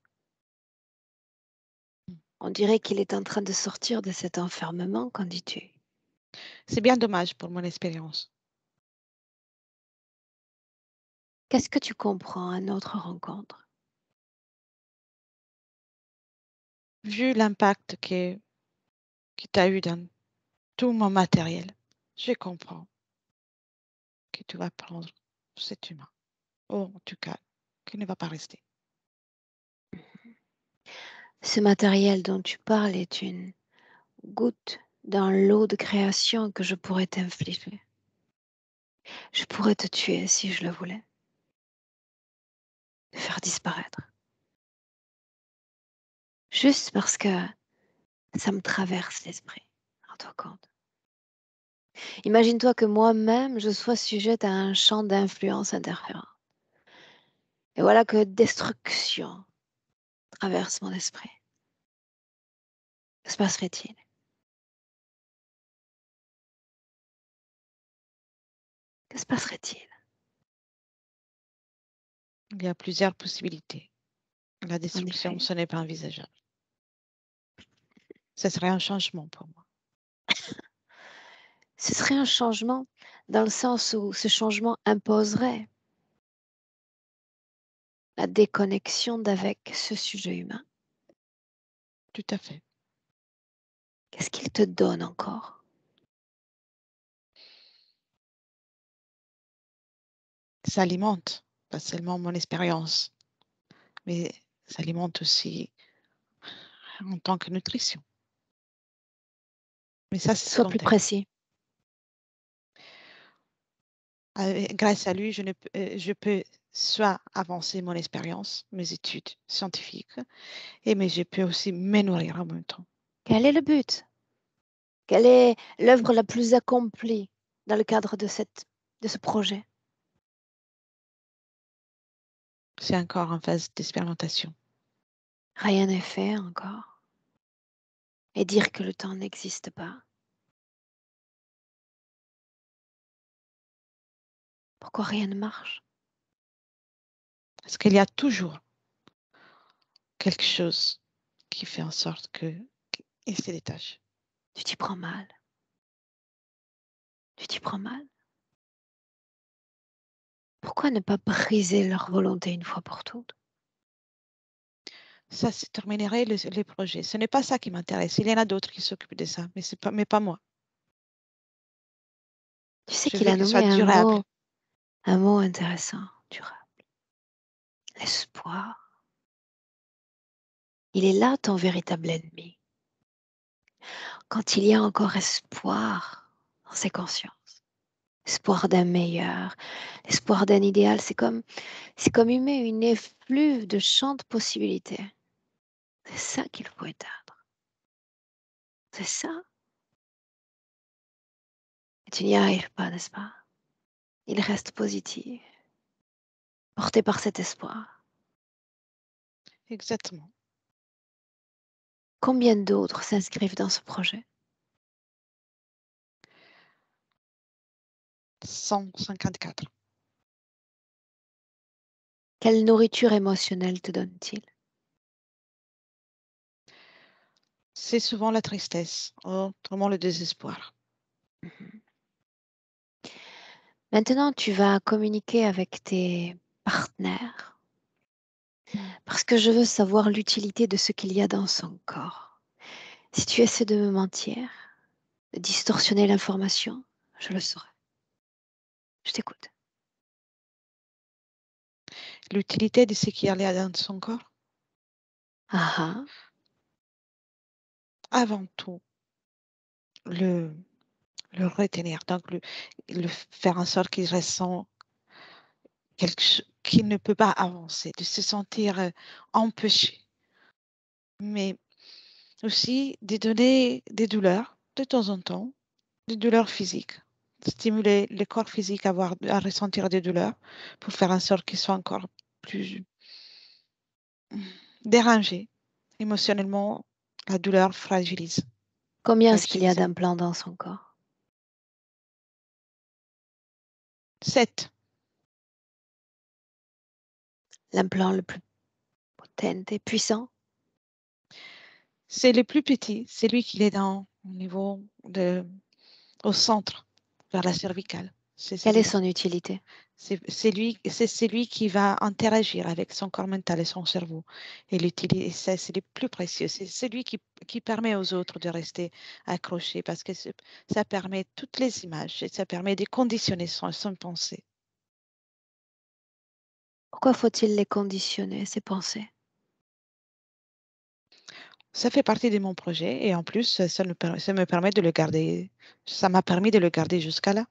Mm. On dirait qu'il est en train de sortir de cet enfermement, qu'en dis-tu? C'est bien dommage pour mon expérience. Qu'est-ce que tu comprends à notre rencontre? Vu l'impact que tu as eu dans tout mon matériel, je comprends que tu vas prendre cet humain. Ou en tout cas, qu'il ne va pas rester. Ce matériel dont tu parles est une goutte dans l'eau de création que je pourrais t'infliger. Je pourrais te tuer si je le voulais, te faire disparaître. Juste parce que ça me traverse l'esprit, rends-toi compte. Imagine-toi que moi-même, je sois sujette à un champ d'influence interférent. Et voilà que destruction traverse mon esprit. Que se passerait-il? Que se passerait-il? Il y a plusieurs possibilités. La En destruction, effet, ce n'est pas envisageable. Ce serait un changement pour moi. ce serait un changement dans le sens où ce changement imposerait la déconnexion d'avec ce sujet humain. Tout à fait. Qu'est-ce qu'il te donne encore? Ça alimente pas seulement mon expérience, mais ça alimente aussi en tant que nutrition. Mais ça, c'est Sois plus secondaire. précis. Grâce à lui, je peux soit avancer mon expérience, mes études scientifiques, mais je peux aussi me nourrir en même temps. Quel est le but? Quelle est l'œuvre la plus accomplie dans le cadre de ce projet? C'est encore en phase d'expérimentation. Rien n'est fait encore. Et dire que le temps n'existe pas. Pourquoi rien ne marche? Parce qu'il y a toujours quelque chose qui fait en sorte qu'il se détache. Tu t'y prends mal. Tu t'y prends mal. Pourquoi ne pas briser leur volonté une fois pour toutes? Ça, c'est terminerait les projets. Ce n'est pas ça qui m'intéresse. Il y en a d'autres qui s'occupent de ça, mais pas moi. Tu sais Je qu'il veux a qu'il soit nommé durable. un mot intéressant, durable. L'espoir. Il est là ton véritable ennemi. Quand il y a encore espoir dans ces consciences, espoir d'un meilleur, l'espoir d'un idéal, c'est comme humer une effluve de champs de possibilités. C'est ça qu'il faut éteindre. C'est ça. Et tu n'y arrives pas, n'est-ce pas? Il reste positif, porté par cet espoir. Exactement. Combien d'autres s'inscrivent dans ce projet? 154. Quelle nourriture émotionnelle te donne-t-il? C'est souvent la tristesse, autrement le désespoir. Mhm. Maintenant, tu vas communiquer avec tes partenaires parce que je veux savoir l'utilité de ce qu'il y a dans son corps. Si tu essaies de me mentir, de distorsionner l'information, je le saurai. Je t'écoute. L'utilité de ce qu'il y a dans son corps, Ah ah, avant tout, le retenir, donc le faire en sorte qu'il ressent qu'il ne peut pas avancer, de se sentir empêché, mais aussi de donner des douleurs de temps en temps, des douleurs physiques, stimuler le corps physique à ressentir des douleurs pour faire en sorte qu'il soit encore plus dérangé. Émotionnellement, la douleur fragilise. Combien est-ce qu'il y a Fragiliser. d'implants dans son corps? 7. L'implant le plus potent et puissant? C'est le plus petit, c'est lui qui est au centre, vers la cervicale. Quelle est son utilité? C'est celui qui va interagir avec son corps mental et son cerveau. Et l'utiliser, c'est le plus précieux. C'est celui qui permet aux autres de rester accrochés parce que ça permet toutes les images et ça permet de conditionner son pensée. Pourquoi faut-il les conditionner, ces pensées? Ça fait partie de mon projet et en plus, ça me permet de le garder. Ça m'a permis de le garder jusqu'à là.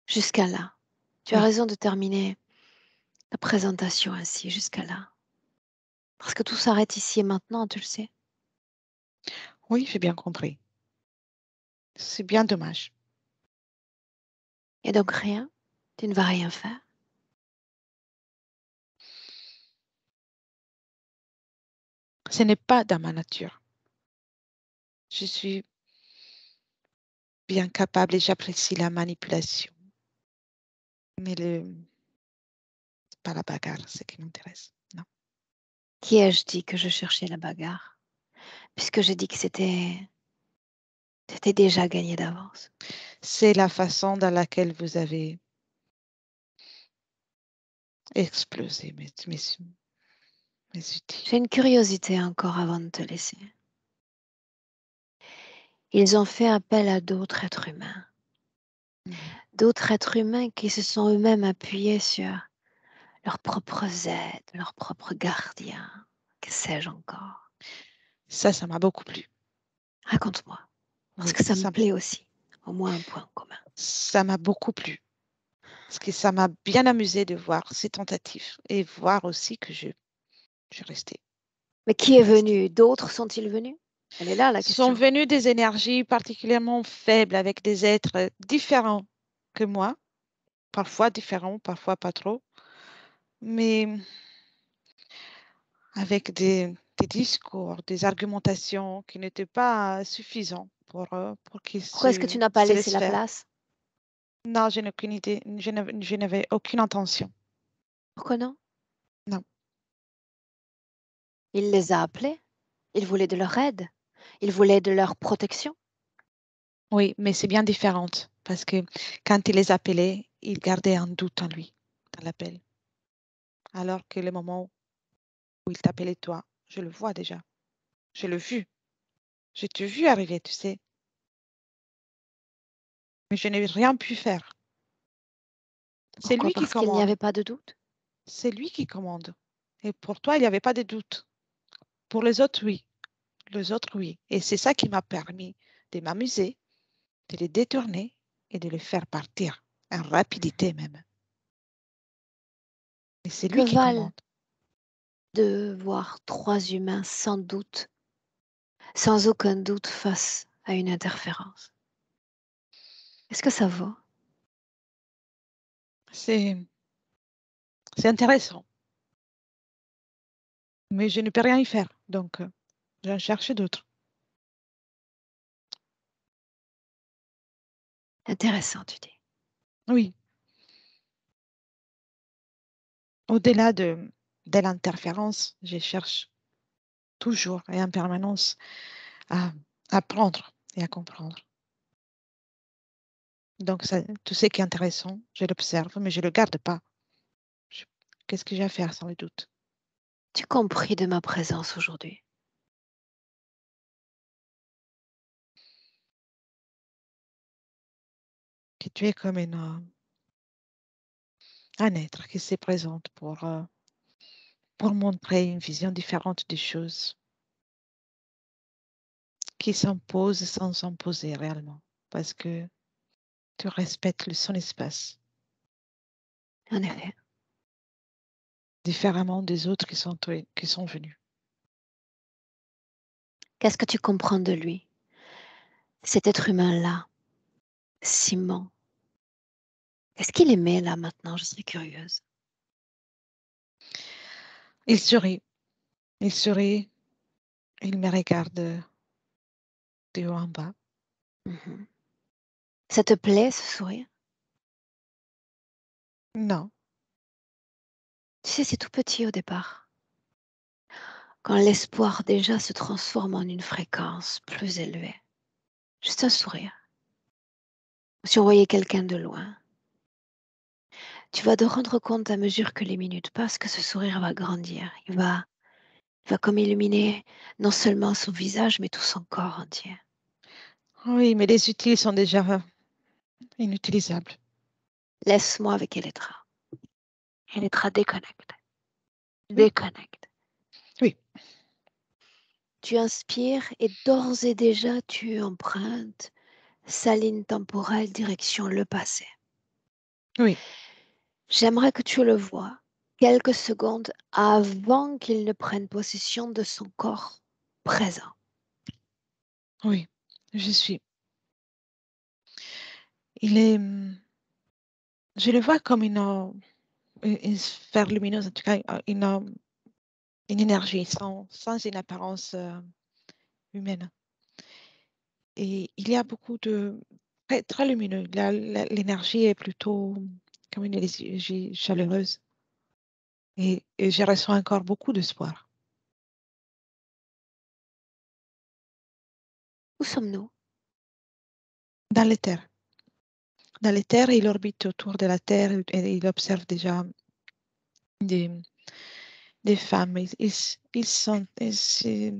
Jusqu'à là. Tu as Oui, raison de terminer ta présentation ainsi, jusqu'à là. Parce que tout s'arrête ici et maintenant, tu le sais. oui, j'ai bien compris. C'est bien dommage. Et donc rien, tu ne vas rien faire. Ce n'est pas dans ma nature. Je suis bien capable et j'apprécie la manipulation. Mais pas la bagarre, c'est ce qui m'intéresse. Non. Qui ai-je dit que je cherchais la bagarre? Puisque j'ai dit que c'était déjà gagné d'avance. C'est la façon dans laquelle vous avez explosé mes outils. J'ai une curiosité encore avant de te laisser. Ils ont fait appel à d'autres êtres humains. Mhm. D'autres êtres humains qui se sont eux-mêmes appuyés sur leurs propres aides, leurs propres gardiens. Que sais-je encore? Ça m'a beaucoup plu. Raconte-moi, parce Oui, que ça me plaît aussi. Au moins un point en commun. ça m'a beaucoup plu. Parce que ça m'a bien amusé de voir ces tentatives et voir aussi que je restais. Mais qui est Je restais. venu? D'autres sont-ils venus? Elle est là la Sont question. venues des énergies particulièrement faibles avec des êtres différents que moi, parfois différents, parfois pas trop, mais avec des discours, des argumentations qui n'étaient pas suffisants pour qu'ils Pourquoi est-ce que tu n'as pas se laissé laissent la faire. place? Non, je n'ai aucune idée, je n'avais aucune intention. Pourquoi non? Non. Il les a appelés. Il voulait de leur aide. Il voulait de leur protection. Oui, mais c'est bien différent parce que quand il les appelait, il gardait un doute en lui dans l'appel. Alors que le moment où il t'appelait toi, je le vois déjà. Je l'ai vu. Je t'ai vu arriver, tu sais. Mais je n'ai rien pu faire. C'est Pourquoi? lui qui Parce qu'il n'y commande. avait pas de doute. C'est lui qui commande. Et pour toi, il n'y avait pas de doute. Pour les autres, oui. Les autres, oui. Et c'est ça qui m'a permis de m'amuser, de les détourner et de les faire partir, en rapidité même. Et c'est Que lui qui valent commande. de voir trois humains sans doute, sans aucun doute face à une interférence? Est-ce que ça vaut? C'est c'est intéressant. Mais je ne peux rien y faire. Donc, j'en cherche d'autres. Intéressant, tu dis. Oui. Au-delà de l'interférence, je cherche toujours et en permanence à apprendre et à comprendre. Donc, tout ce qui est intéressant, je l'observe, mais je ne le garde pas. Je- Qu'est-ce que j'ai à faire sans le doute? Tu compris de ma présence aujourd'hui? Que tu es comme un être qui se présente pour montrer une vision différente des choses, qui s'impose sans s'imposer réellement, parce que tu respectes son espace. En effet. différemment des autres qui sont venus. Qu'est-ce que tu comprends de lui? Cet être humain-là, Simon. Qu'est-ce qu'il aimait là maintenant? Je suis curieuse. Il sourit, il sourit, il me regarde de haut en bas. Mhm. Ça te plaît ce sourire? Non, Tu sais, c'est tout petit au départ. Quand l'espoir déjà se transforme en une fréquence plus élevée. Juste un sourire. Si on voyait quelqu'un de loin, tu vas te rendre compte à mesure que les minutes passent que ce sourire va grandir. Il va comme illuminer non seulement son visage, mais tout son corps entier. oui, mais les utiles sont déjà inutilisables. Laisse-moi avec Elettra. Elettra, déconnecte. Oui, Déconnecte. oui, Tu inspires et d'ores et déjà tu empruntes sa ligne temporelle direction le passé. oui, J'aimerais que tu le vois quelques secondes avant qu'il ne prenne possession de son corps présent. oui, je suis. Il est, je le vois comme une sphère lumineuse, en tout cas, une énergie sans une apparence humaine. Et il y a beaucoup de très, très lumineux. L'énergie est plutôt comme une énergie chaleureuse. Et je ressens encore beaucoup d'espoir. Où sommes-nous? Dans l'éther. Dans l'éther, il orbite autour de la Terre et il observe déjà des, des femmes. Ils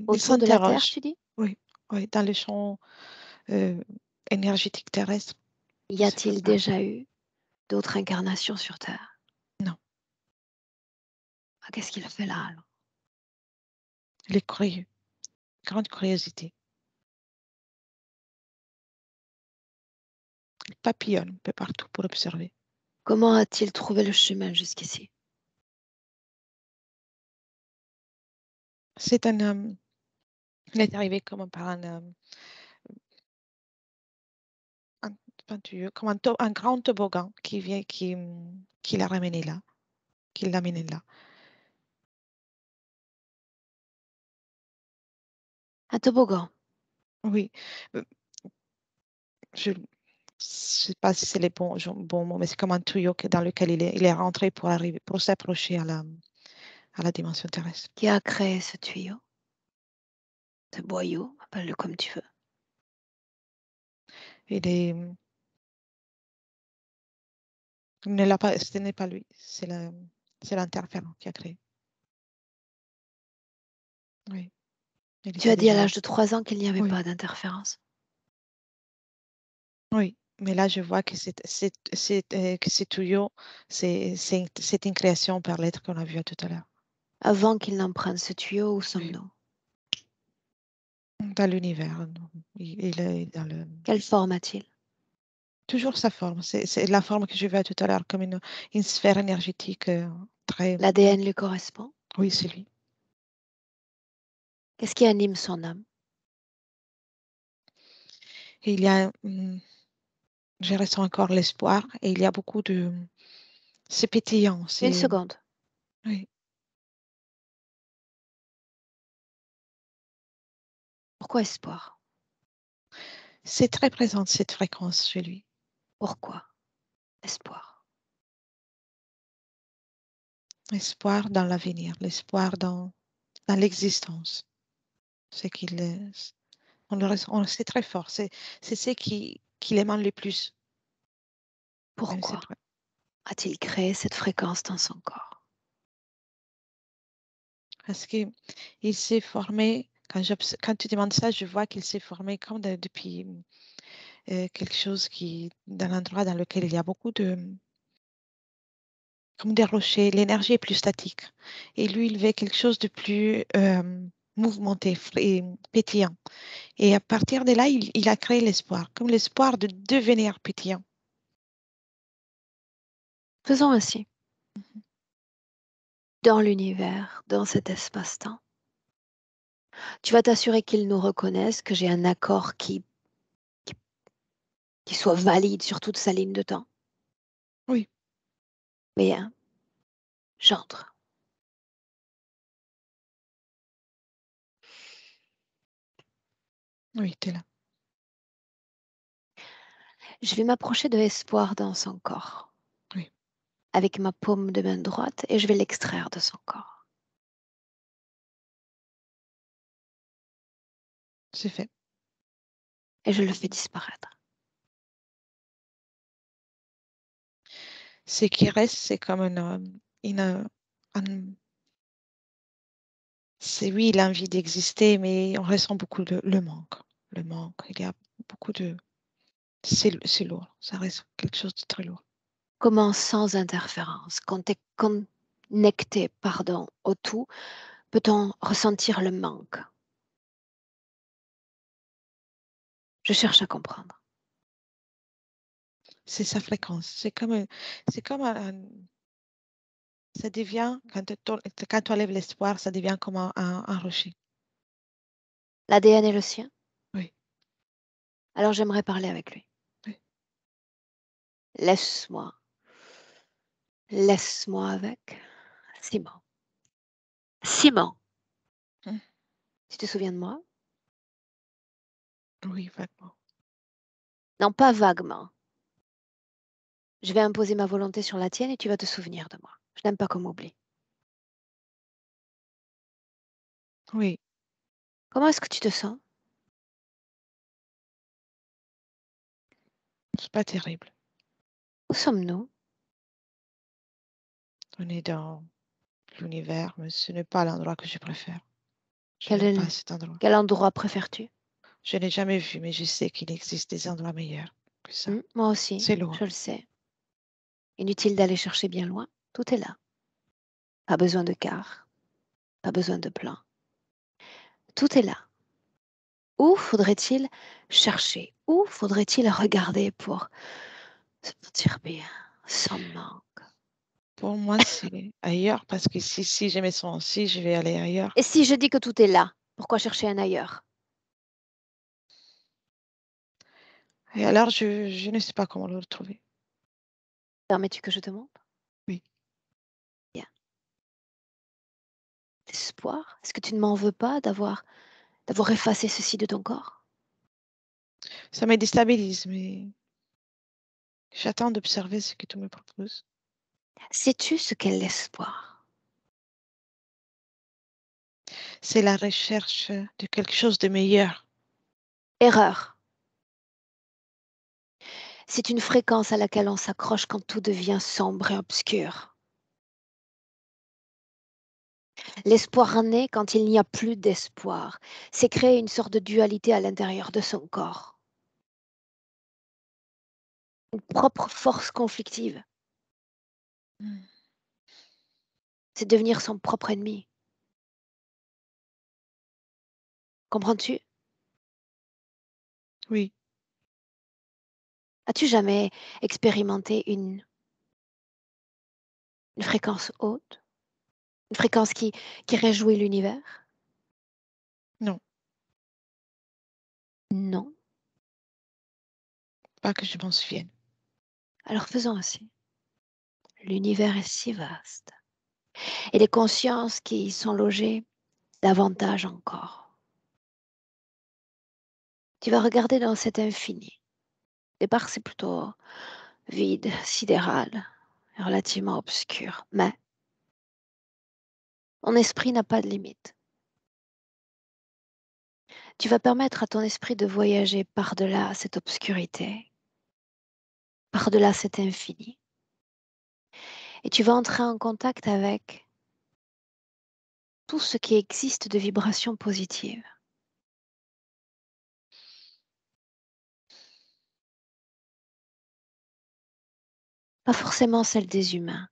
Autour de la Terre, s'interrogent. tu dis? Oui, oui, dans le champ euh, énergétique terrestre. Y Je sais pas a-t-il ça. déjà eu d'autres incarnations sur Terre? Non, Ah, qu'est-ce qu'il fait là alors? il est curieux. Grande curiosité. Il papillonne un peu partout pour observer. Comment a-t-il trouvé le chemin jusqu'ici? C'est un homme. Il est arrivé comme par un, comme un grand toboggan qui l'a ramené là, qui l'a amené là. Un toboggan. Oui, euh, je ne sais pas si c'est les bons mots, mais c'est comme un tuyau dans lequel il est rentré pour arriver, pour s'approcher à la dimension terrestre. Qui a créé ce tuyau? Ce boyau, appelle-le comme tu veux. Il est, il ne l'a pas, ce n'est pas lui, c'est l'interférent qui a créé. Oui, il Tu était as dit à déjà là. l'âge de 3 ans qu'il n'y avait Oui, pas d'interférence. oui. Mais là, je vois que que ce tuyau, c'est une création par l'être qu'on a vu tout à l'heure. Avant qu'il n'emprunte ce tuyau, où Oui. sommes-nous? Dans l'univers, il est dans Quelle forme a-t-il? toujours sa forme. C'est la forme que je vois tout à l'heure, comme une sphère énergétique très. L'ADN lui correspond? Oui, c'est lui. Qu'est-ce qui anime son âme? Et il y a, je ressens encore l'espoir et il y a beaucoup de. C'est pétillant. Une seconde. Oui, Pourquoi espoir? c'est très présent cette fréquence chez lui. Pourquoi espoir? L'espoir dans l'avenir, l'espoir dans l'existence. C'est qu'il est. On le ressent, c'est très fort. C'est ce qui l'émane le plus. Même c'est Pourquoi a-t-il créé cette fréquence dans son corps? parce que il s'est formé. Quand tu demandes ça, je vois qu'il s'est formé comme depuis quelque chose d'un endroit dans lequel il y a beaucoup comme des rochers, l'énergie est plus statique. Et lui, il veut quelque chose de plus mouvementé et pétillant. Et à partir de là, il a créé l'espoir, comme l'espoir de devenir pétillant. Faisons ainsi. dans l'univers, dans cet espace-temps. Tu vas t'assurer qu'ils nous reconnaissent, que j'ai un accord qui, qui soit valide sur toute sa ligne de temps. Oui, Bien, j'entre. oui, t'es là. Je vais m'approcher de Espoir dans son corps, Oui, avec ma paume de main droite, et je vais l'extraire de son corps. c'est fait. Et je le fais disparaître. Ce qui reste, c'est comme un- c'est oui, l'envie d'exister, mais on ressent beaucoup le manque. Le manque, il y a beaucoup de... C'est lourd, ça reste quelque chose de très lourd. Comment sans interférence, quand tu es connecté, pardon, au tout, peut-on ressentir le manque? Je cherche à comprendre. C'est sa fréquence. C'est comme ça devient, quand tu enlèves l'espoir, ça devient comme un rocher. L'ADN est le sien? Oui, Alors j'aimerais parler avec lui. oui. Laisse-moi. Laisse-moi avec. Simon. Simon, Hmm. tu te souviens de moi? Oui, vaguement. Non, pas vaguement. Je vais imposer ma volonté sur la tienne et tu vas te souvenir de moi. Je n'aime pas qu'on m'oublie. Oui, Comment est-ce que tu te sens? c'est pas terrible. Où sommes-nous? On est dans l'univers, mais ce n'est pas l'endroit que je préfère. Je Quel, n'aime pas est- cet endroit. quel endroit préfères-tu? Je n'ai jamais vu, mais je sais qu'il existe des endroits meilleurs que ça. Moi aussi, C'est lourd. je le sais. Inutile d'aller chercher bien loin. Tout est là. Pas besoin de car, pas besoin de plan. Tout est là. Où faudrait-il chercher? Où faudrait-il regarder pour se sentir bien, sans manque? Pour moi, c'est ailleurs, parce que si je me sens ainsi, je vais aller ailleurs. Et si je dis que tout est là, pourquoi chercher un ailleurs? Et alors, je ne sais pas comment le retrouver. Permets-tu que je te montre? Oui. Bien. Espoir, est-ce que tu ne m'en veux pas d'avoir effacé ceci de ton corps? Ça me déstabilise, mais j'attends d'observer ce que tu me proposes. Sais-tu ce qu'est l'espoir? C'est la recherche de quelque chose de meilleur. Erreur. C'est une fréquence à laquelle on s'accroche quand tout devient sombre et obscur. L'espoir naît quand il n'y a plus d'espoir. C'est créer une sorte de dualité à l'intérieur de son corps. Une propre force conflictive. Hmm. C'est devenir son propre ennemi. Comprends-tu? Oui, As-tu jamais expérimenté une fréquence haute? Une fréquence qui réjouit l'univers? non, Non. pas que je m'en souvienne. Alors faisons ainsi. L'univers est si vaste. Et les consciences qui y sont logées, davantage encore. Tu vas regarder dans cet infini. Au départ, c'est plutôt vide, sidéral, relativement obscur. Mais mon esprit n'a pas de limite. Tu vas permettre à ton esprit de voyager par-delà cette obscurité, par-delà cet infini. Et tu vas entrer en contact avec tout ce qui existe de vibrations positives. Pas forcément celles des humains.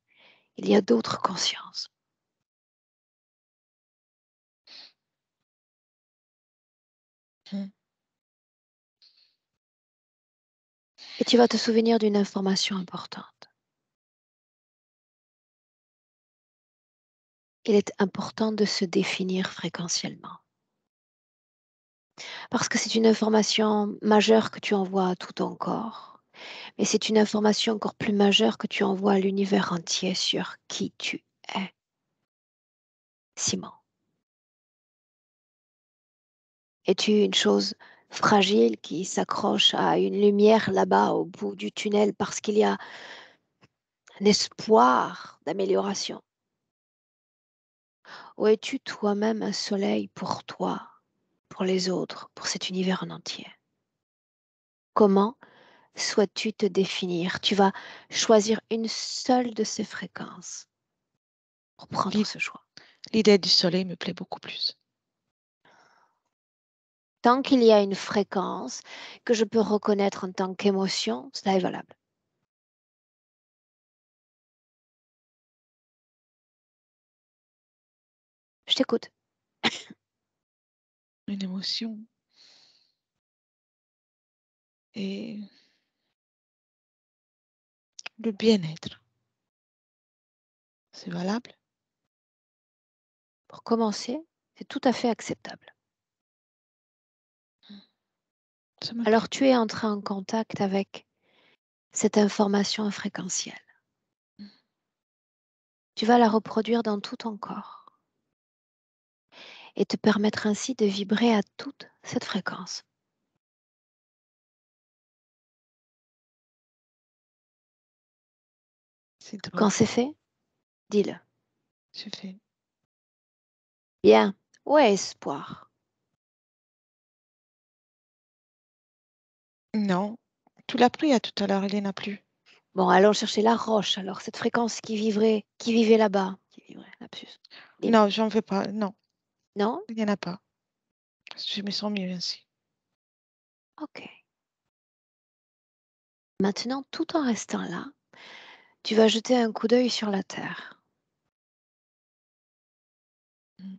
Il y a d'autres consciences. Hmm. Et tu vas te souvenir d'une information importante. il est important de se définir fréquentiellement. Parce que c'est une information majeure que tu envoies à tout ton corps. Mais c'est une information encore plus majeure que tu envoies à l'univers entier sur qui tu es. Simon. Es-tu une chose fragile qui s'accroche à une lumière là-bas au bout du tunnel parce qu'il y a un espoir d'amélioration? Ou es-tu toi-même un soleil pour toi, pour les autres, pour cet univers en entier? Comment souhaites-tu te définir? Tu vas choisir une seule de ces fréquences pour prendre ce choix. L'idée du soleil me plaît beaucoup plus. Tant qu'il y a une fréquence que je peux reconnaître en tant qu'émotion, cela est valable. Je t'écoute. Une émotion. Et le bien-être. C'est valable? Pour commencer, c'est tout à fait acceptable. Ça me Alors plaît. tu es entré en contact avec cette information fréquentielle. Tu vas la reproduire dans tout ton corps et te permettre ainsi de vibrer à toute cette fréquence. C'est drôle. Quand c'est fait, dis-le. C'est fait. Bien. Où est espoir? Non. Tu l'as pris à tout à l'heure, il n'y en a plus. Bon, allons chercher la roche, alors cette fréquence qui vivait là-bas, qui vivrait, lapsus. Dis-le. Non, j'en veux pas. Non, Non? il n'y en a pas. Je me sens mieux ainsi. Ok. Maintenant, tout en restant là, tu vas jeter un coup d'œil sur la Terre, Mm.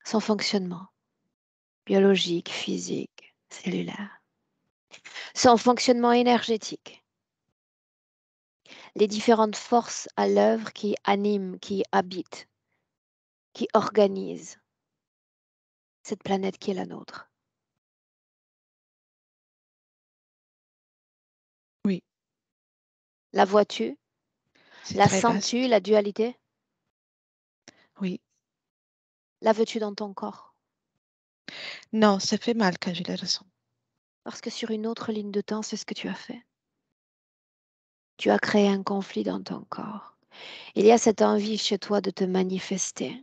son fonctionnement biologique, physique, cellulaire, son fonctionnement énergétique, les différentes forces à l'œuvre qui animent, qui habitent, qui organisent cette planète qui est la nôtre. Oui, La vois-tu? c'est La très vaste. sens-tu, la dualité? Oui. La veux-tu dans ton corps? Non, ça fait mal quand je le ressens. Parce que sur une autre ligne de temps, c'est ce que tu as fait. Tu as créé un conflit dans ton corps. Il y a cette envie chez toi de te manifester,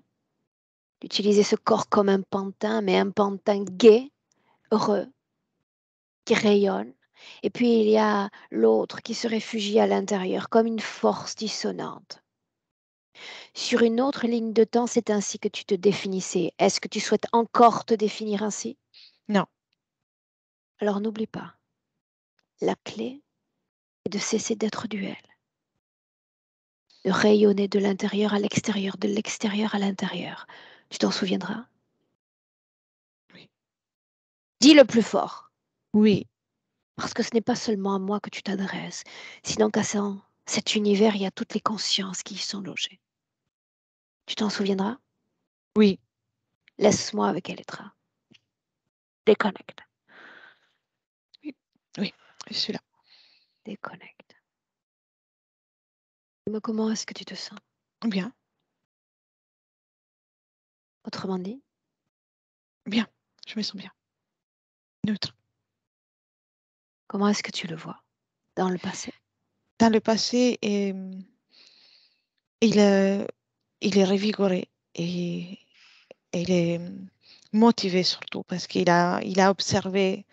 d'utiliser ce corps comme un pantin, mais un pantin gai, heureux, qui rayonne. Et puis il y a l'autre qui se réfugie à l'intérieur comme une force dissonante. Sur une autre ligne de temps, c'est ainsi que tu te définissais. Est-ce que tu souhaites encore te définir ainsi? Non. Alors n'oublie pas, la clé est de cesser d'être duel, de rayonner de l'intérieur à l'extérieur, de l'extérieur à l'intérieur. Tu t'en souviendras? Oui. Dis le plus fort. Oui. Parce que ce n'est pas seulement à moi que tu t'adresses, sinon qu'à cet univers, il y a toutes les consciences qui y sont logées. Tu t'en souviendras? Oui. Laisse-moi avec Elettra. Déconnecte. Oui. Oui. Je suis là. Déconnecte. Dis-moi comment est-ce que tu te sens? Bien. Autrement dit, Bien. Je me sens bien. Neutre. comment est-ce que tu le vois dans le passé? Dans le passé, il, il est revigoré et il est motivé surtout parce il a observé,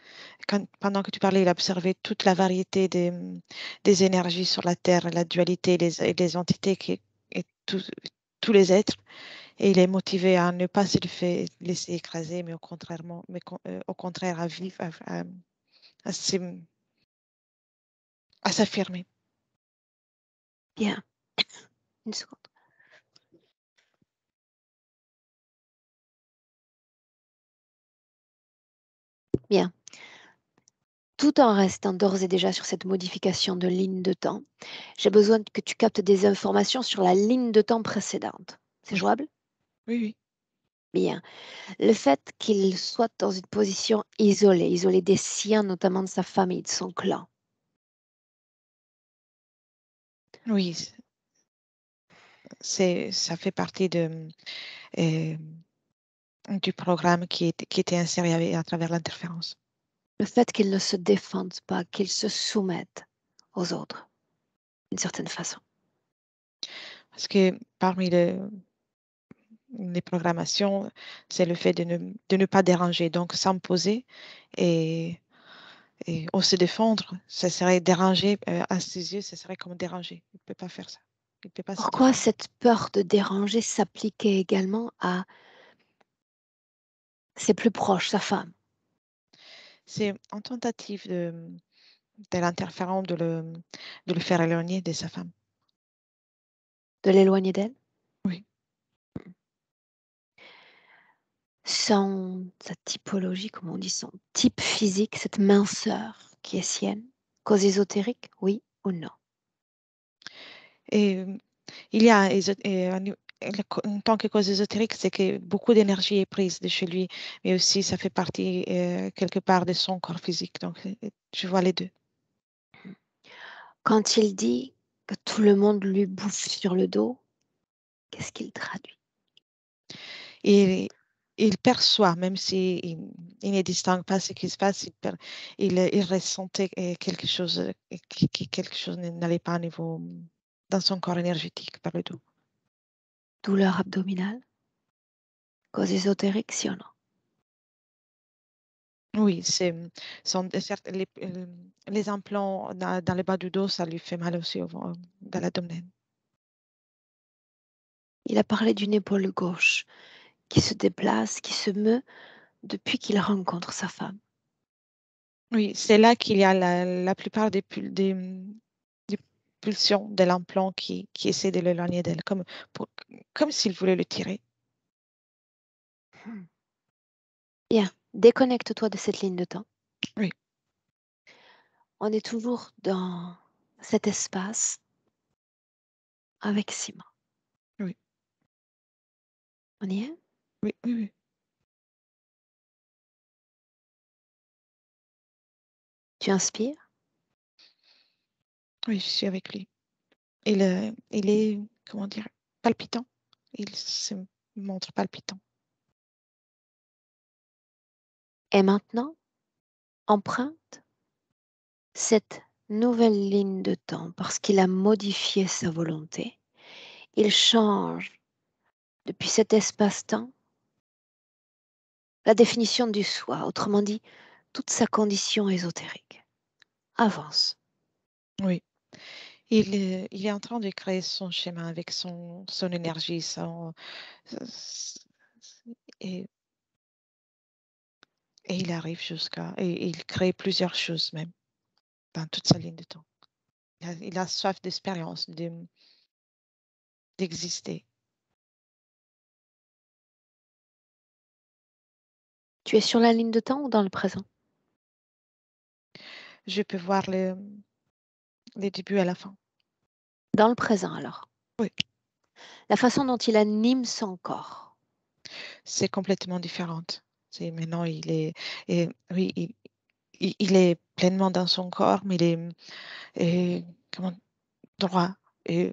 pendant que tu parlais, il a observé toute la variété des énergies sur la Terre, la dualité et les entités et tous les êtres. Et il est motivé à ne pas laisser écraser, mais au contraire à vivre, à à s'affirmer. Bien. Une seconde. Bien. Tout en restant d'ores et déjà sur cette modification de ligne de temps, j'ai besoin que tu captes des informations sur la ligne de temps précédente. C'est Oui, jouable? oui, oui. Bien. Le fait qu'il soit dans une position isolée des siens, notamment de sa famille, de son clan. Oui, ça fait partie euh, du programme qui était inséré à travers l'interférence. Le fait qu'il ne se défende pas, qu'il se soumette aux autres, d'une certaine façon. Parce que parmi les programmations, c'est le fait de ne pas déranger, donc s'imposer et, ou se défendre, ça serait déranger, à ses yeux, ça serait comme déranger. Il ne peut pas faire ça. Il ne peut pas se Pourquoi défendre. cette peur de déranger s'appliquait également à ses plus proches, sa femme? C'est en tentative de l'interférent de le faire éloigner de sa femme. De l'éloigner d'elle? Oui. Sa typologie, comment on dit, son type physique, cette minceur qui est sienne, cause ésotérique, oui ou non? Et il y a, en tant que cause ésotérique, c'est que beaucoup d'énergie est prise de chez lui, mais aussi ça fait partie quelque part de son corps physique. Donc, je vois les deux. Quand il dit que tout le monde lui bouffe sur le dos, qu'est-ce qu'il traduit? Et il perçoit, même si il ne distingue pas ce qui se passe, il ressentait quelque chose, quelque chose n'allait pas à niveau dans son corps énergétique par le dos. Douleur abdominale, cause ésotérique, si ou non? Oui, certes, les implants dans le bas du dos, ça lui fait mal aussi dans l'abdomen. Il a parlé d'une épaule gauche qui se déplace, qui se meut depuis qu'il rencontre sa femme. Oui, c'est là qu'il y a la plupart des pulsions de l'implant qui essaie de l'éloigner d'elle, comme s'il voulait le tirer. Bien, déconnecte-toi de cette ligne de temps. Oui, On est toujours dans cet espace avec Simon. oui, On y est? oui, oui, oui. Tu inspires? Oui, je suis avec lui. Il est, comment dire, palpitant. Il se montre palpitant. Et maintenant, emprunte cette nouvelle ligne de temps parce qu'il a modifié sa volonté. Il change depuis cet espace-temps la définition du soi, autrement dit, toute sa condition ésotérique. Avance. Oui. Il est en train de créer son schéma avec son énergie, et, et il arrive et il crée plusieurs choses même dans toute sa ligne de temps. Il a soif d'expérience, d'exister. Tu es sur la ligne de temps ou dans le présent? Je peux voir les débuts à la fin. Dans le présent alors. Oui, La façon dont il anime son corps. c'est complètement différent. Maintenant, oui, il est pleinement dans son corps, mais il est, comment, droit et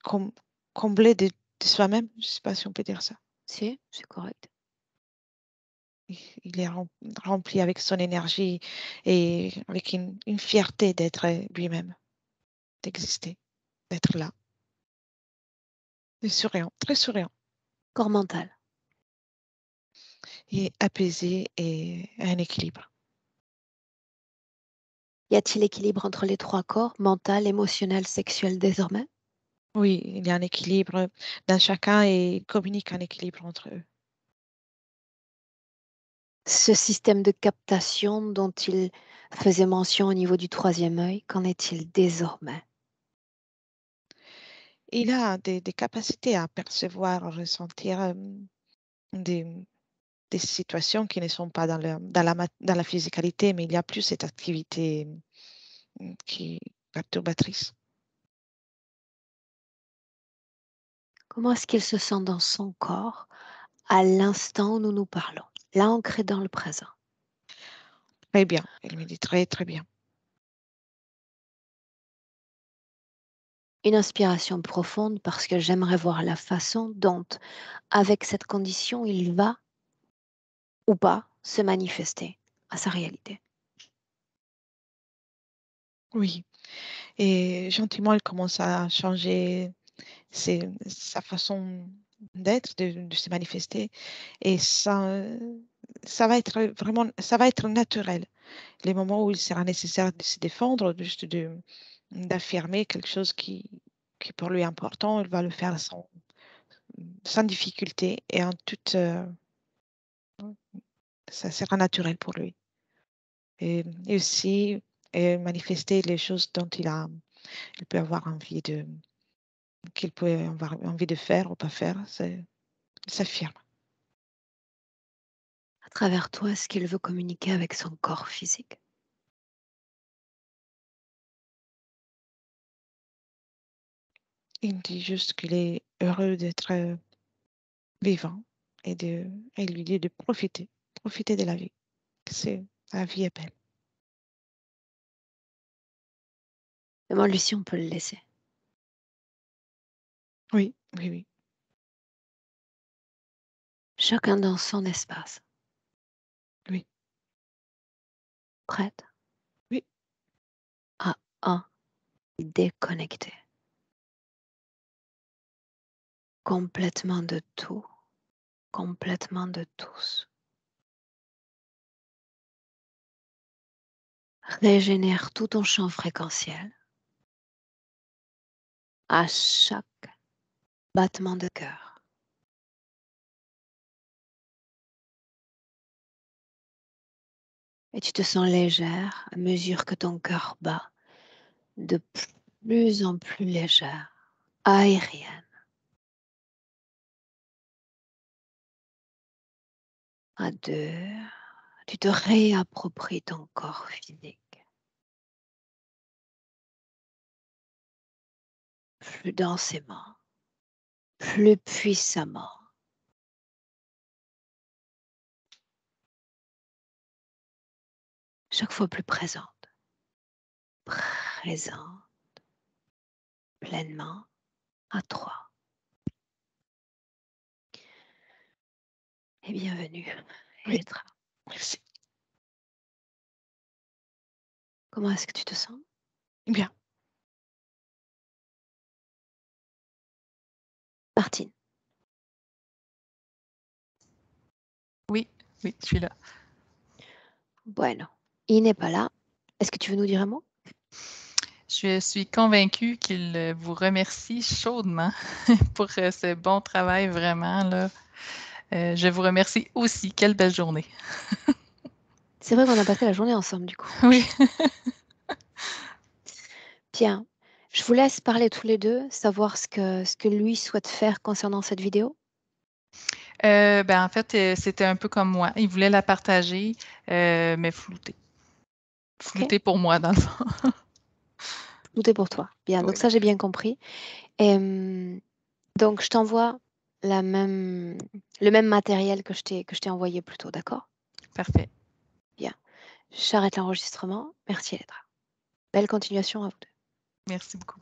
com- comblé de soi-même. Je ne sais pas si on peut dire ça. Si, c'est correct. Il est rempli avec son énergie et avec une fierté d'être lui-même, d'exister, d'être là. Et souriant, très souriant, Corps mental. et apaisé et à un équilibre. Y a-t-il équilibre entre les trois corps, mental, émotionnel, sexuel désormais? Oui, il y a un équilibre dans chacun et ils communiquent un équilibre entre eux. Ce système de captation dont il faisait mention au niveau du troisième œil, qu'en est-il désormais? Il a des capacités à percevoir, à ressentir des, des situations qui ne sont pas dans la physicalité, mais il y a plus cette activité qui est perturbatrice. Comment est-ce qu'il se sent dans son corps à l'instant où nous nous parlons, là ancré dans le présent? Très bien. Elle me dit très, très bien. Une inspiration profonde parce que j'aimerais voir la façon dont, avec cette condition, il va ou pas se manifester à sa réalité. Oui. Et gentiment, elle commence à changer sa façon d'être, de se manifester. Et ça va être vraiment, ça va être naturel. Les moments où il sera nécessaire de se défendre, juste d'affirmer quelque chose qui pour lui est important, il va le faire sans difficulté et en toute, ça sera naturel pour lui. Et aussi manifester les choses dont il peut avoir envie qu'il peut avoir envie de faire ou pas faire, il s'affirme. À travers toi, est-ce qu'il veut communiquer avec son corps physique? Il me dit juste qu'il est heureux d'être vivant et lui dit de profiter de la vie. La vie est belle. Demande-lui si on peut le laisser. Oui, oui, oui. Chacun dans son espace. Oui. Prête Oui. à un déconnecter complètement de tout, complètement de tous. Régénère tout ton champ fréquentiel à chaque battement de cœur. Et tu te sens légère à mesure que ton cœur bat, de plus en plus légère, aérienne. À deux, tu te réappropries ton corps physique. Plus densément, plus puissamment. Chaque fois plus présente. Présente, pleinement, à trois. Et bienvenue, Oui. Elettra. Merci. Comment est-ce que tu te sens? Bien. Martine. Oui, oui, je suis là. Bueno, il n'est pas là. Est-ce que tu veux nous dire un mot? Je suis convaincue qu'il vous remercie chaudement pour ce bon travail, vraiment, là. Je vous remercie aussi. Quelle belle journée. C'est vrai qu'on a passé la journée ensemble, du coup. Oui. Bien. Je vous laisse parler tous les deux, savoir ce que lui souhaite faire concernant cette vidéo. Ben, en fait, c'était un peu comme moi. Il voulait la partager, mais floutée. Ok? Floutée pour moi, dans le fond. Tout est pour toi. Bien, donc Oui, ça, j'ai bien compris. Et, donc, je t'envoie le même matériel que je t'ai envoyé plus tôt, d'accord? parfait. Bien. J'arrête l'enregistrement. Merci, Elettra. Belle continuation à vous deux. Merci beaucoup.